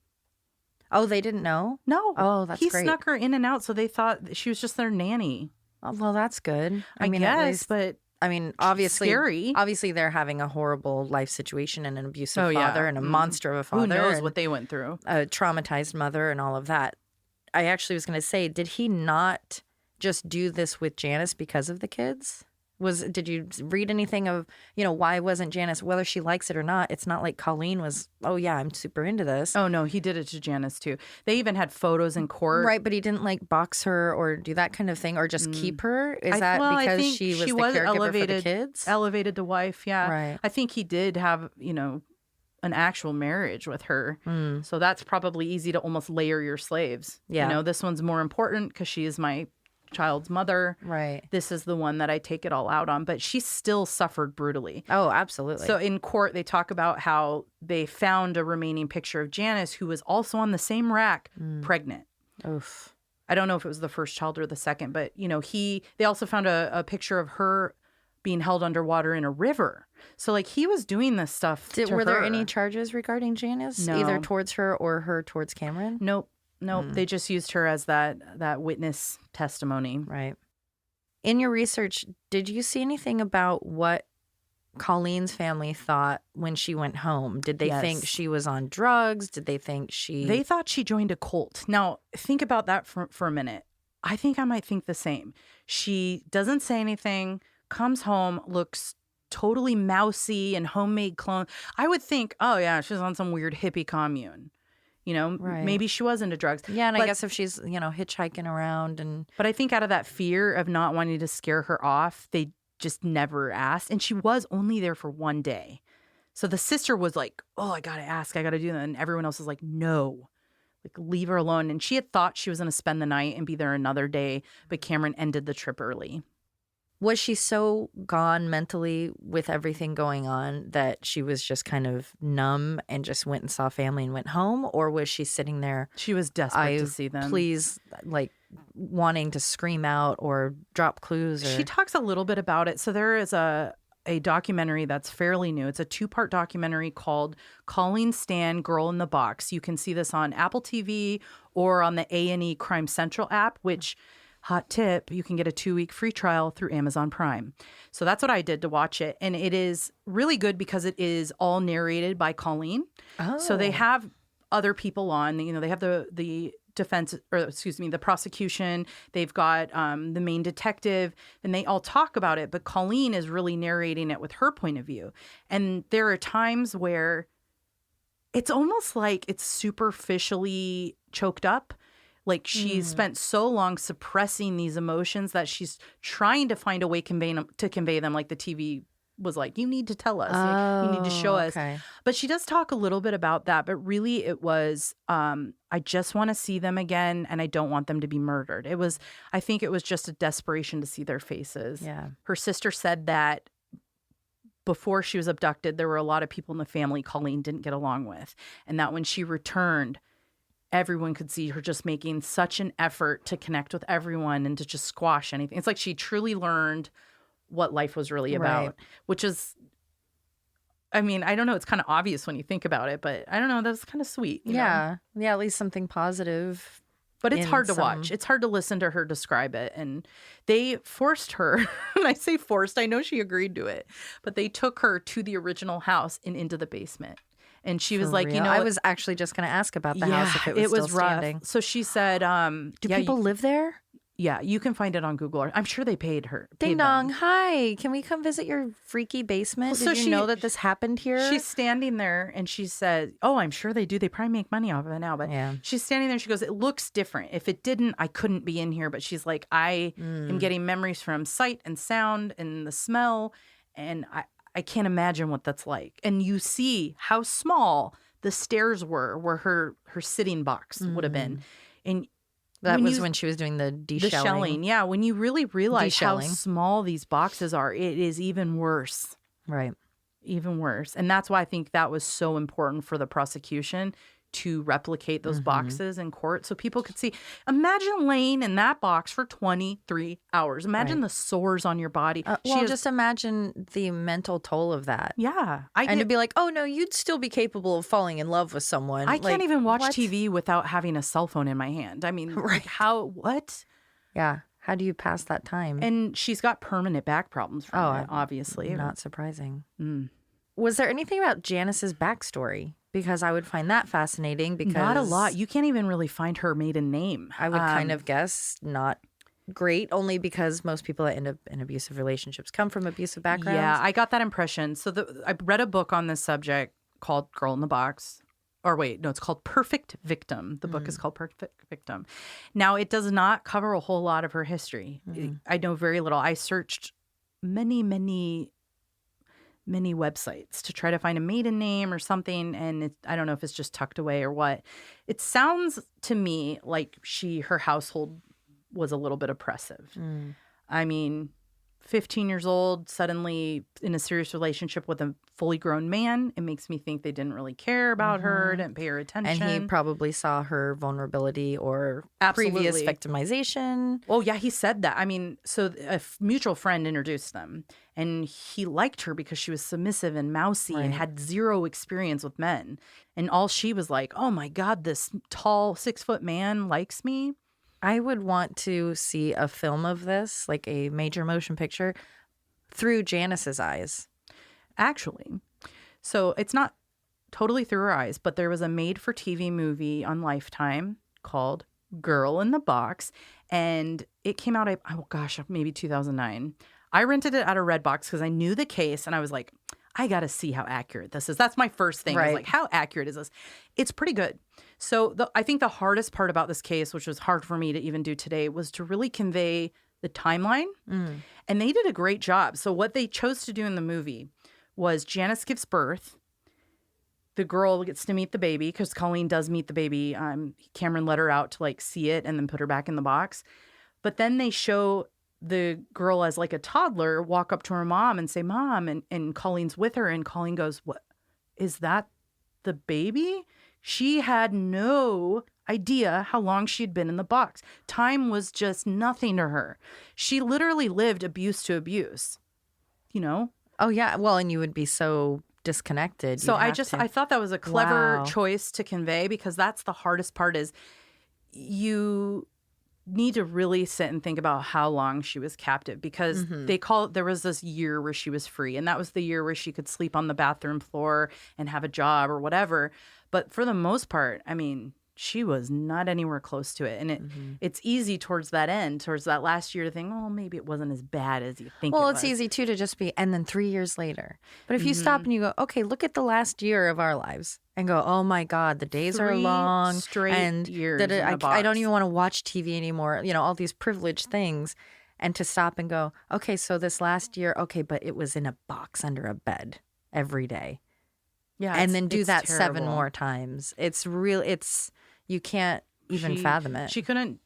Speaker 1: Oh, they didn't know?
Speaker 2: No.
Speaker 1: Oh, that's great.
Speaker 2: He snuck her in and out, so they thought she was just their nanny.
Speaker 1: Oh, well, that's good.
Speaker 2: I mean, guess, at least, but
Speaker 1: I mean, obviously,
Speaker 2: scary.
Speaker 1: Obviously, they're having a horrible life situation and an abusive father and a monster of a father.
Speaker 2: Who knows what they went through?
Speaker 1: A traumatized mother and all of that. I actually was going to say, did he not just do this with Janice because of the kids? Did you read anything of, why wasn't Janice, whether she likes it or not? It's not like Colleen was, oh, yeah, I'm super into this.
Speaker 2: Oh, no, he did it to Janice, too. They even had photos in court.
Speaker 1: Right, but he didn't, box her or do that kind of thing or just keep her? Is that because she was the caregiver for the kids?
Speaker 2: Elevated to wife, yeah.
Speaker 1: Right.
Speaker 2: I think he did have, an actual marriage with her. So that's probably easy to almost layer your slaves.
Speaker 1: Yeah.
Speaker 2: This one's more important because she is my child's mother.
Speaker 1: Right.
Speaker 2: This is the one that I take it all out on. But she still suffered brutally.
Speaker 1: Oh, absolutely.
Speaker 2: So in court, they talk about how they found a remaining picture of Janice, who was also on the same rack, pregnant.
Speaker 1: Oof.
Speaker 2: I don't know if it was the first child or the second, but, they also found a picture of her being held underwater in a river. So, he was doing this stuff to her.
Speaker 1: Were there any charges regarding Janice?
Speaker 2: No.
Speaker 1: Either towards her or her towards Cameron?
Speaker 2: Nope. They just used her as that witness testimony.
Speaker 1: Right. In your research, did you see anything about what Colleen's family thought when she went home? Did they think she was on drugs? Did they think
Speaker 2: They thought she joined a cult. Now, think about that for a minute. I think I might think the same. She doesn't say anything, comes home, looks totally mousy and homemade clone. I would think, oh, yeah, she's on some weird hippie commune.
Speaker 1: Right.
Speaker 2: Maybe she was into drugs.
Speaker 1: Yeah, and I guess if she's, hitchhiking around and...
Speaker 2: But I think out of that fear of not wanting to scare her off, they just never asked. And she was only there for one day. So the sister was like, oh, I got to ask. I got to do that. And everyone else was like, no. Leave her alone. And she had thought she was going to spend the night and be there another day. But Cameron ended the trip early.
Speaker 1: Was she so gone mentally with everything going on that she was just kind of numb and just went and saw family and went home? Or was she sitting there?
Speaker 2: She was desperate to see them.
Speaker 1: Please, wanting to scream out or drop clues? Or...
Speaker 2: She talks a little bit about it. So there is a documentary that's fairly new. It's a 2-part documentary called Colleen Stan, Girl in the Box. You can see this on Apple TV or on the A&E Crime Central app, which... Hot tip, you can get a 2-week free trial through Amazon Prime. So that's what I did to watch it. And it is really good because it is all narrated by Colleen. Oh. So they have other people on. They have the defense, or excuse me, the prosecution. They've got the main detective, and they all talk about it. But Colleen is really narrating it with her point of view. And there are times where it's almost like it's superficially choked up. She's spent so long suppressing these emotions that she's trying to find a way to convey them, like the TV was like, you need to tell us. You need to show us.
Speaker 1: Okay.
Speaker 2: But she does talk a little bit about that. But really it was, I just want to see them again and I don't want them to be murdered. I think it was just a desperation to see their faces.
Speaker 1: Yeah.
Speaker 2: Her sister said that before she was abducted, there were a lot of people in the family Colleen didn't get along with. And that when she returned, everyone could see her just making such an effort to connect with everyone and to just squash anything. It's like she truly learned what life was really about, which is, I mean, I don't know. It's kind of obvious when you think about it, but I don't know. That's kind of sweet. You know?
Speaker 1: Yeah, at least something positive.
Speaker 2: But it's hard to watch. It's hard to listen to her describe it. And they forced her, and I say forced, I know she agreed to it, but they took her to the original house and into the basement. And she was like,
Speaker 1: real? I was actually just going to ask about the house if it was still
Speaker 2: rough.
Speaker 1: standing.
Speaker 2: So she said,
Speaker 1: do people live there?
Speaker 2: Yeah, you can find it on Google. I'm sure they paid her.
Speaker 1: Ding dong. Hi, can we come visit your freaky basement?
Speaker 2: Well,
Speaker 1: Did you know that this happened here?
Speaker 2: She's standing there and she said, oh, I'm sure they do. They probably make money off of it now. But she's standing there and she goes, it looks different. If it didn't, I couldn't be in here. But she's like, I am getting memories from sight and sound and the smell. And I can't imagine what that's like. And you see how small the stairs were where her sitting box would have been. And
Speaker 1: that was when she was doing the deshelling.
Speaker 2: The shelling, yeah. When you really realize how small these boxes are, it is even worse.
Speaker 1: Right.
Speaker 2: Even worse. And that's why I think that was so important for the prosecution to replicate those boxes in court so people could see. Imagine laying in that box for 23 hours. Imagine the sores on your body.
Speaker 1: Just imagine the mental toll of that.
Speaker 2: Yeah.
Speaker 1: And to be like, oh, no, you'd still be capable of falling in love with someone.
Speaker 2: I can't even watch TV without having a cell phone in my hand. I mean, what?
Speaker 1: Yeah. How do you pass that time?
Speaker 2: And she's got permanent back problems from it, obviously.
Speaker 1: Not surprising. Was there anything about Janice's backstory? Because I would find that fascinating because...
Speaker 2: Not a lot. You can't even really find her maiden name.
Speaker 1: I would kind of guess not great, only because most people that end up in abusive relationships come from abusive backgrounds.
Speaker 2: Yeah, I got that impression. So I read a book on this subject called Girl in the Box. Or wait, no, it's called Perfect Victim. The book is called Perfect Victim. Now, it does not cover a whole lot of her history. I know very little. I searched many websites to try to find a maiden name or something, and I don't know if it's just tucked away or what. It sounds to me like her household was a little bit oppressive. I mean, 15 years old, suddenly in a serious relationship with a fully grown man. It makes me think they didn't really care about her, didn't pay her attention.
Speaker 1: And he probably saw her vulnerability or previous victimization.
Speaker 2: Oh, yeah, he said that. I mean, so a mutual friend introduced them, and he liked her because she was submissive and mousy and had zero experience with men. And all she was like, oh, my God, this tall 6-foot man likes me.
Speaker 1: I would want to see a film of this, like a major motion picture, through Janice's eyes.
Speaker 2: Actually. So it's not totally through her eyes, but there was a made-for-TV movie on Lifetime called Girl in the Box, and it came out, maybe 2009. I rented it at a Redbox because I knew the case, and I was like, I got to see how accurate this is. That's my first thing. I was like, how accurate is this? It's pretty good. So I think the hardest part about this case, which was hard for me to even do today, was to really convey the timeline. And they did a great job. So what they chose to do in the movie was Janice gives birth. The girl gets to meet the baby because Colleen does meet the baby. Cameron let her out to see it and then put her back in the box. But then they show the girl as a toddler walk up to her mom and say, Mom, and Colleen's with her. And Colleen goes, what? Is that the baby? She had no idea how long she'd been in the box. Time was just nothing to her. She literally lived abuse to abuse,
Speaker 1: Oh, yeah. Well, and you would be so disconnected.
Speaker 2: So I thought that was a clever choice to convey, because that's the hardest part is you need to really sit and think about how long she was captive, because there was this year where she was free, and that was the year where she could sleep on the bathroom floor and have a job or whatever. But for the most part, I mean, she was not anywhere close to it. And it's easy towards that end, towards that last year, to think, oh, maybe it wasn't as bad as you think it was.
Speaker 1: Well, it's easy, too, to just be, and then 3 years later. But if you stop and you go, okay, look at the last year of our lives, and go, oh, my God, the days are long.
Speaker 2: Straight
Speaker 1: and
Speaker 2: years
Speaker 1: I don't even want to watch TV anymore. All these privileged things. And to stop and go, okay, so this last year, okay, but it was in a box under a bed every day.
Speaker 2: Yeah.
Speaker 1: And then do that
Speaker 2: terrible.
Speaker 1: 7 more times. You can't even fathom it.
Speaker 2: She couldn't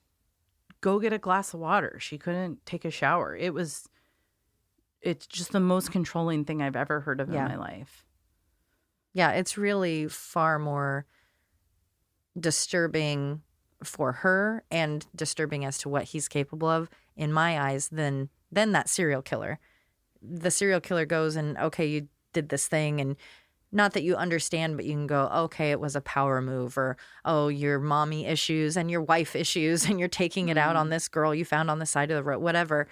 Speaker 2: go get a glass of water. She couldn't take a shower. It's just the most controlling thing I've ever heard of in my life.
Speaker 1: Yeah, it's really far more disturbing for her and disturbing as to what he's capable of, in my eyes, than that serial killer. The serial killer goes and, okay, you did this thing, and not that you understand, but you can go, okay, it was a power move, or, oh, your mommy issues and your wife issues, and you're taking it out on this girl you found on the side of the road, whatever.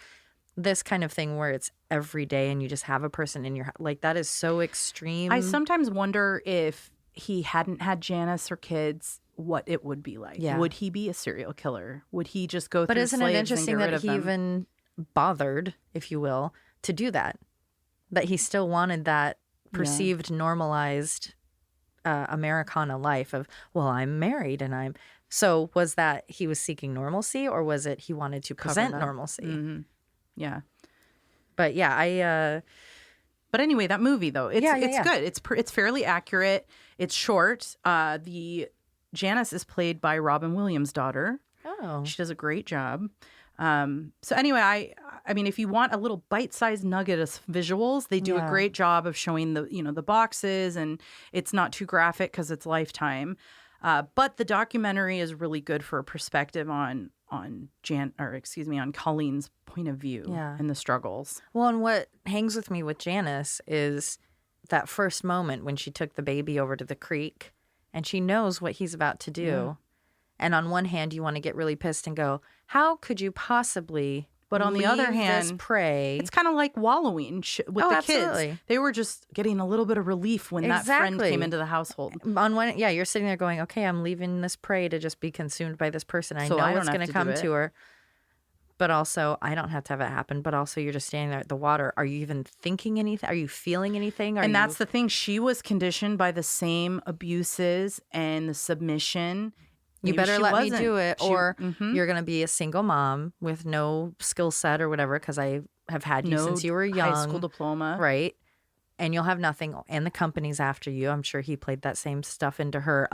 Speaker 1: This kind of thing where it's every day and you just have a person in your, like, that is so extreme.
Speaker 2: I sometimes wonder if he hadn't had Janice or kids, what it would be like.
Speaker 1: Yeah.
Speaker 2: Would he be a serial killer? Would he just go
Speaker 1: But
Speaker 2: through
Speaker 1: isn't it
Speaker 2: slaves
Speaker 1: interesting
Speaker 2: and get rid
Speaker 1: that
Speaker 2: of
Speaker 1: he
Speaker 2: them?
Speaker 1: even bothered, if you will, to do that? That he still wanted that perceived normalized Americana life of, well, I'm married and I'm... So was that he was seeking normalcy, or was it he wanted to present normalcy?
Speaker 2: Mm-hmm. Yeah.
Speaker 1: But yeah,
Speaker 2: But anyway, that movie though, it's
Speaker 1: yeah.
Speaker 2: good. It's fairly accurate. It's short. The Janice is played by Robin Williams' daughter.
Speaker 1: Oh.
Speaker 2: She does a great job. So anyway, I mean, if you want a little bite-sized nugget of visuals, they do a great job of showing the boxes, and it's not too graphic because it's Lifetime. But the documentary is really good for a perspective on Colleen's point of view and the struggles.
Speaker 1: Well, and what hangs with me with Janice is that first moment when she took the baby over to the creek and she knows what he's about to do. Yeah. And on one hand, you want to get really pissed and go, how could you possibly...
Speaker 2: But on the other hand,
Speaker 1: this prey?
Speaker 2: It's kind of like wallowing with the
Speaker 1: absolutely.
Speaker 2: Kids. They were just getting a little bit of relief when that friend came into the household.
Speaker 1: On one, you're sitting there going, okay, I'm leaving this prey to just be consumed by this person. I know what's going to come to her. But also, I don't have to have it happen. But also, you're just standing there at the water. Are you even thinking anything? Are you feeling anything?
Speaker 2: That's the thing. She was conditioned by the same abuses and the submission.
Speaker 1: You better let me do it, or you're going to be a single mom with no skill set or whatever, because I have had you since you were young.
Speaker 2: High school diploma.
Speaker 1: Right. And you'll have nothing, and the company's after you. I'm sure he played that same stuff into her,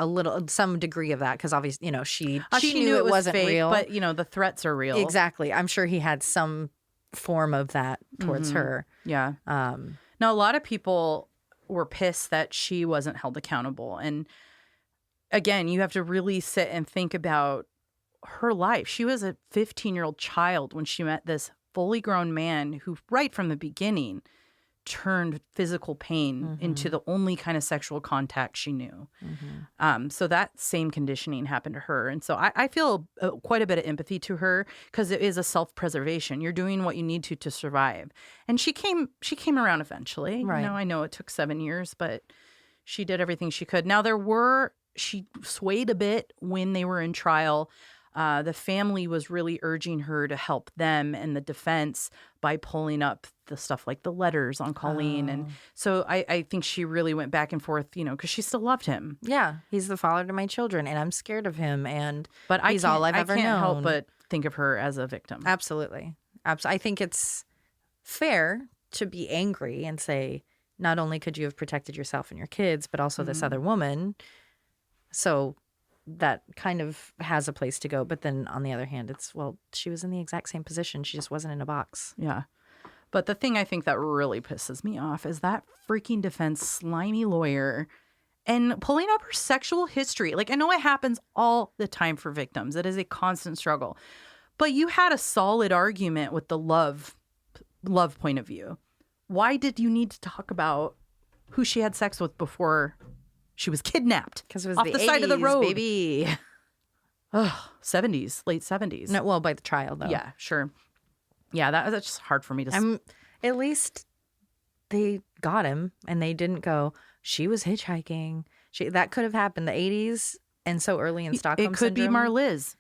Speaker 1: some degree of that, because obviously, she knew it wasn't
Speaker 2: fake,
Speaker 1: real.
Speaker 2: But, the threats are real.
Speaker 1: Exactly. I'm sure he had some form of that towards her.
Speaker 2: Yeah. Now, a lot of people were pissed that she wasn't held accountable, and again, you have to really sit and think about her life. She was a 15-year-old child when she met this fully grown man who, right from the beginning, turned physical pain into the only kind of sexual contact she knew. So that same conditioning happened to her. And so I feel quite a bit of empathy to her, because it is a self-preservation. You're doing what you need to survive. And she came around eventually.
Speaker 1: Right.
Speaker 2: I know it took 7 years, but she did everything she could. Now, she swayed a bit when they were in trial. The family was really urging her to help them and the defense by pulling up the stuff like the letters on Colleen. And so I think she really went back and forth, because she still loved him.
Speaker 1: Yeah, he's the father to my children, and I'm scared of him,
Speaker 2: but
Speaker 1: he's all I've ever known.
Speaker 2: I can't help but think of her as a victim.
Speaker 1: Absolutely. I think it's fair to be angry and say, not only could you have protected yourself and your kids, but also this other woman. So that kind of has a place to go. But then on the other hand, she was in the exact same position. She just wasn't in a box.
Speaker 2: Yeah. But the thing I think that really pisses me off is that freaking defense slimy lawyer and pulling up her sexual history. Like, I know it happens all the time for victims. It is a constant struggle. But you had a solid argument with the love point of view. Why did you need to talk about who she had sex with before she was kidnapped?
Speaker 1: Because it was
Speaker 2: off the side of the road,
Speaker 1: baby.
Speaker 2: Oh, 70s, late 70s.
Speaker 1: No, well, by the trial, though.
Speaker 2: Yeah, sure. Yeah, that's just hard for me to...
Speaker 1: At least they got him, and they didn't go, she was hitchhiking. That could have happened. The 80s, and so early in Stockholm
Speaker 2: Syndrome. It could be
Speaker 1: Marliz.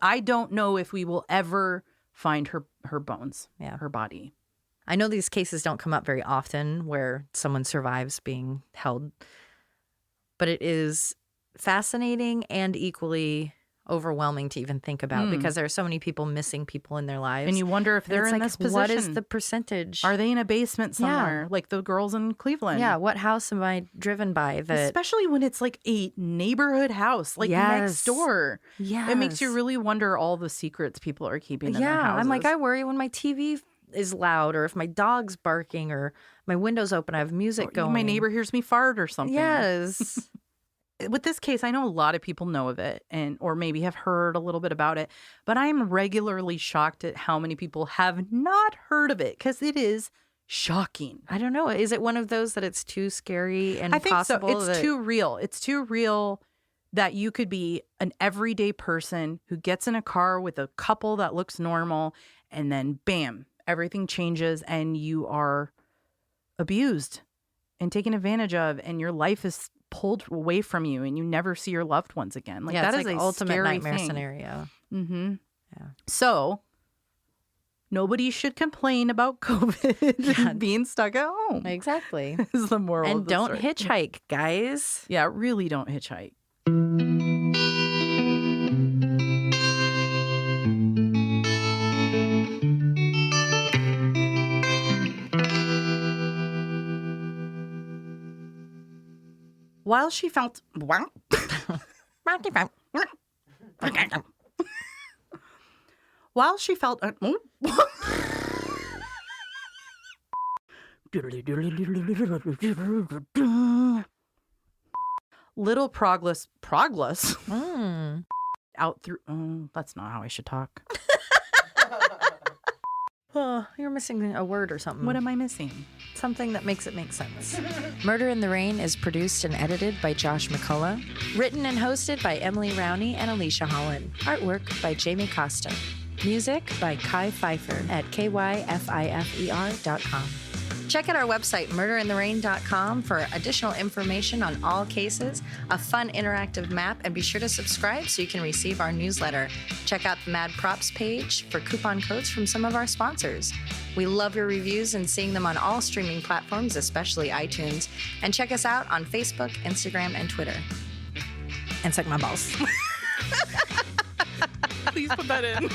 Speaker 2: I don't know if we will ever find her bones, her body.
Speaker 1: I know these cases don't come up very often where someone survives being held, but it is fascinating and equally overwhelming to even think about because there are so many people missing people in their lives.
Speaker 2: And you wonder if they're in this position.
Speaker 1: What is the percentage?
Speaker 2: Are they in a basement somewhere, like the girls in Cleveland?
Speaker 1: Yeah, what house am I driven by?
Speaker 2: Especially when it's like a neighborhood house, like next door.
Speaker 1: Yeah,
Speaker 2: it makes you really wonder all the secrets people are keeping in their houses.
Speaker 1: I'm like, I worry when my TV is loud, or if my dog's barking, or my window's open, I have music going.
Speaker 2: My neighbor hears me fart or something.
Speaker 1: Yes.
Speaker 2: With this case, I know a lot of people know of it or maybe have heard a little bit about it, but I'm regularly shocked at how many people have not heard of it because it is shocking.
Speaker 1: I don't know. Is it one of those that it's too scary and
Speaker 2: I think
Speaker 1: possible?
Speaker 2: So. It's too real. It's too real that you could be an everyday person who gets in a car with a couple that looks normal and then bam, everything changes and you are abused and taken advantage of and your life is pulled away from you and you never see your loved ones again. Like that is
Speaker 1: like
Speaker 2: a
Speaker 1: ultimate
Speaker 2: scary
Speaker 1: nightmare
Speaker 2: thing.
Speaker 1: scenario.
Speaker 2: Mm-hmm.
Speaker 1: Yeah.
Speaker 2: So nobody should complain about COVID being stuck at home.
Speaker 1: Exactly.
Speaker 2: Is the moral
Speaker 1: and
Speaker 2: of the
Speaker 1: don't
Speaker 2: story.
Speaker 1: hitchhike, guys.
Speaker 2: Yeah, really don't hitchhike. While she felt little progress out through that's not how I should talk.
Speaker 1: Oh, you're missing a word or something.
Speaker 2: What am I missing?
Speaker 1: Something that makes it make sense. Murder in the Rain is produced and edited by Josh McCullough. Written and hosted by Emily Rowney and Alicia Holland. Artwork by Jamie Costa. Music by Kai Pfeiffer at kyfifer.com. Check out our website, murderintherain.com, for additional information on all cases, a fun interactive map, and be sure to subscribe so you can receive our newsletter. Check out the Mad Props page for coupon codes from some of our sponsors. We love your reviews and seeing them on all streaming platforms, especially iTunes. And check us out on Facebook, Instagram, and Twitter. And suck my balls.
Speaker 2: Please put that in.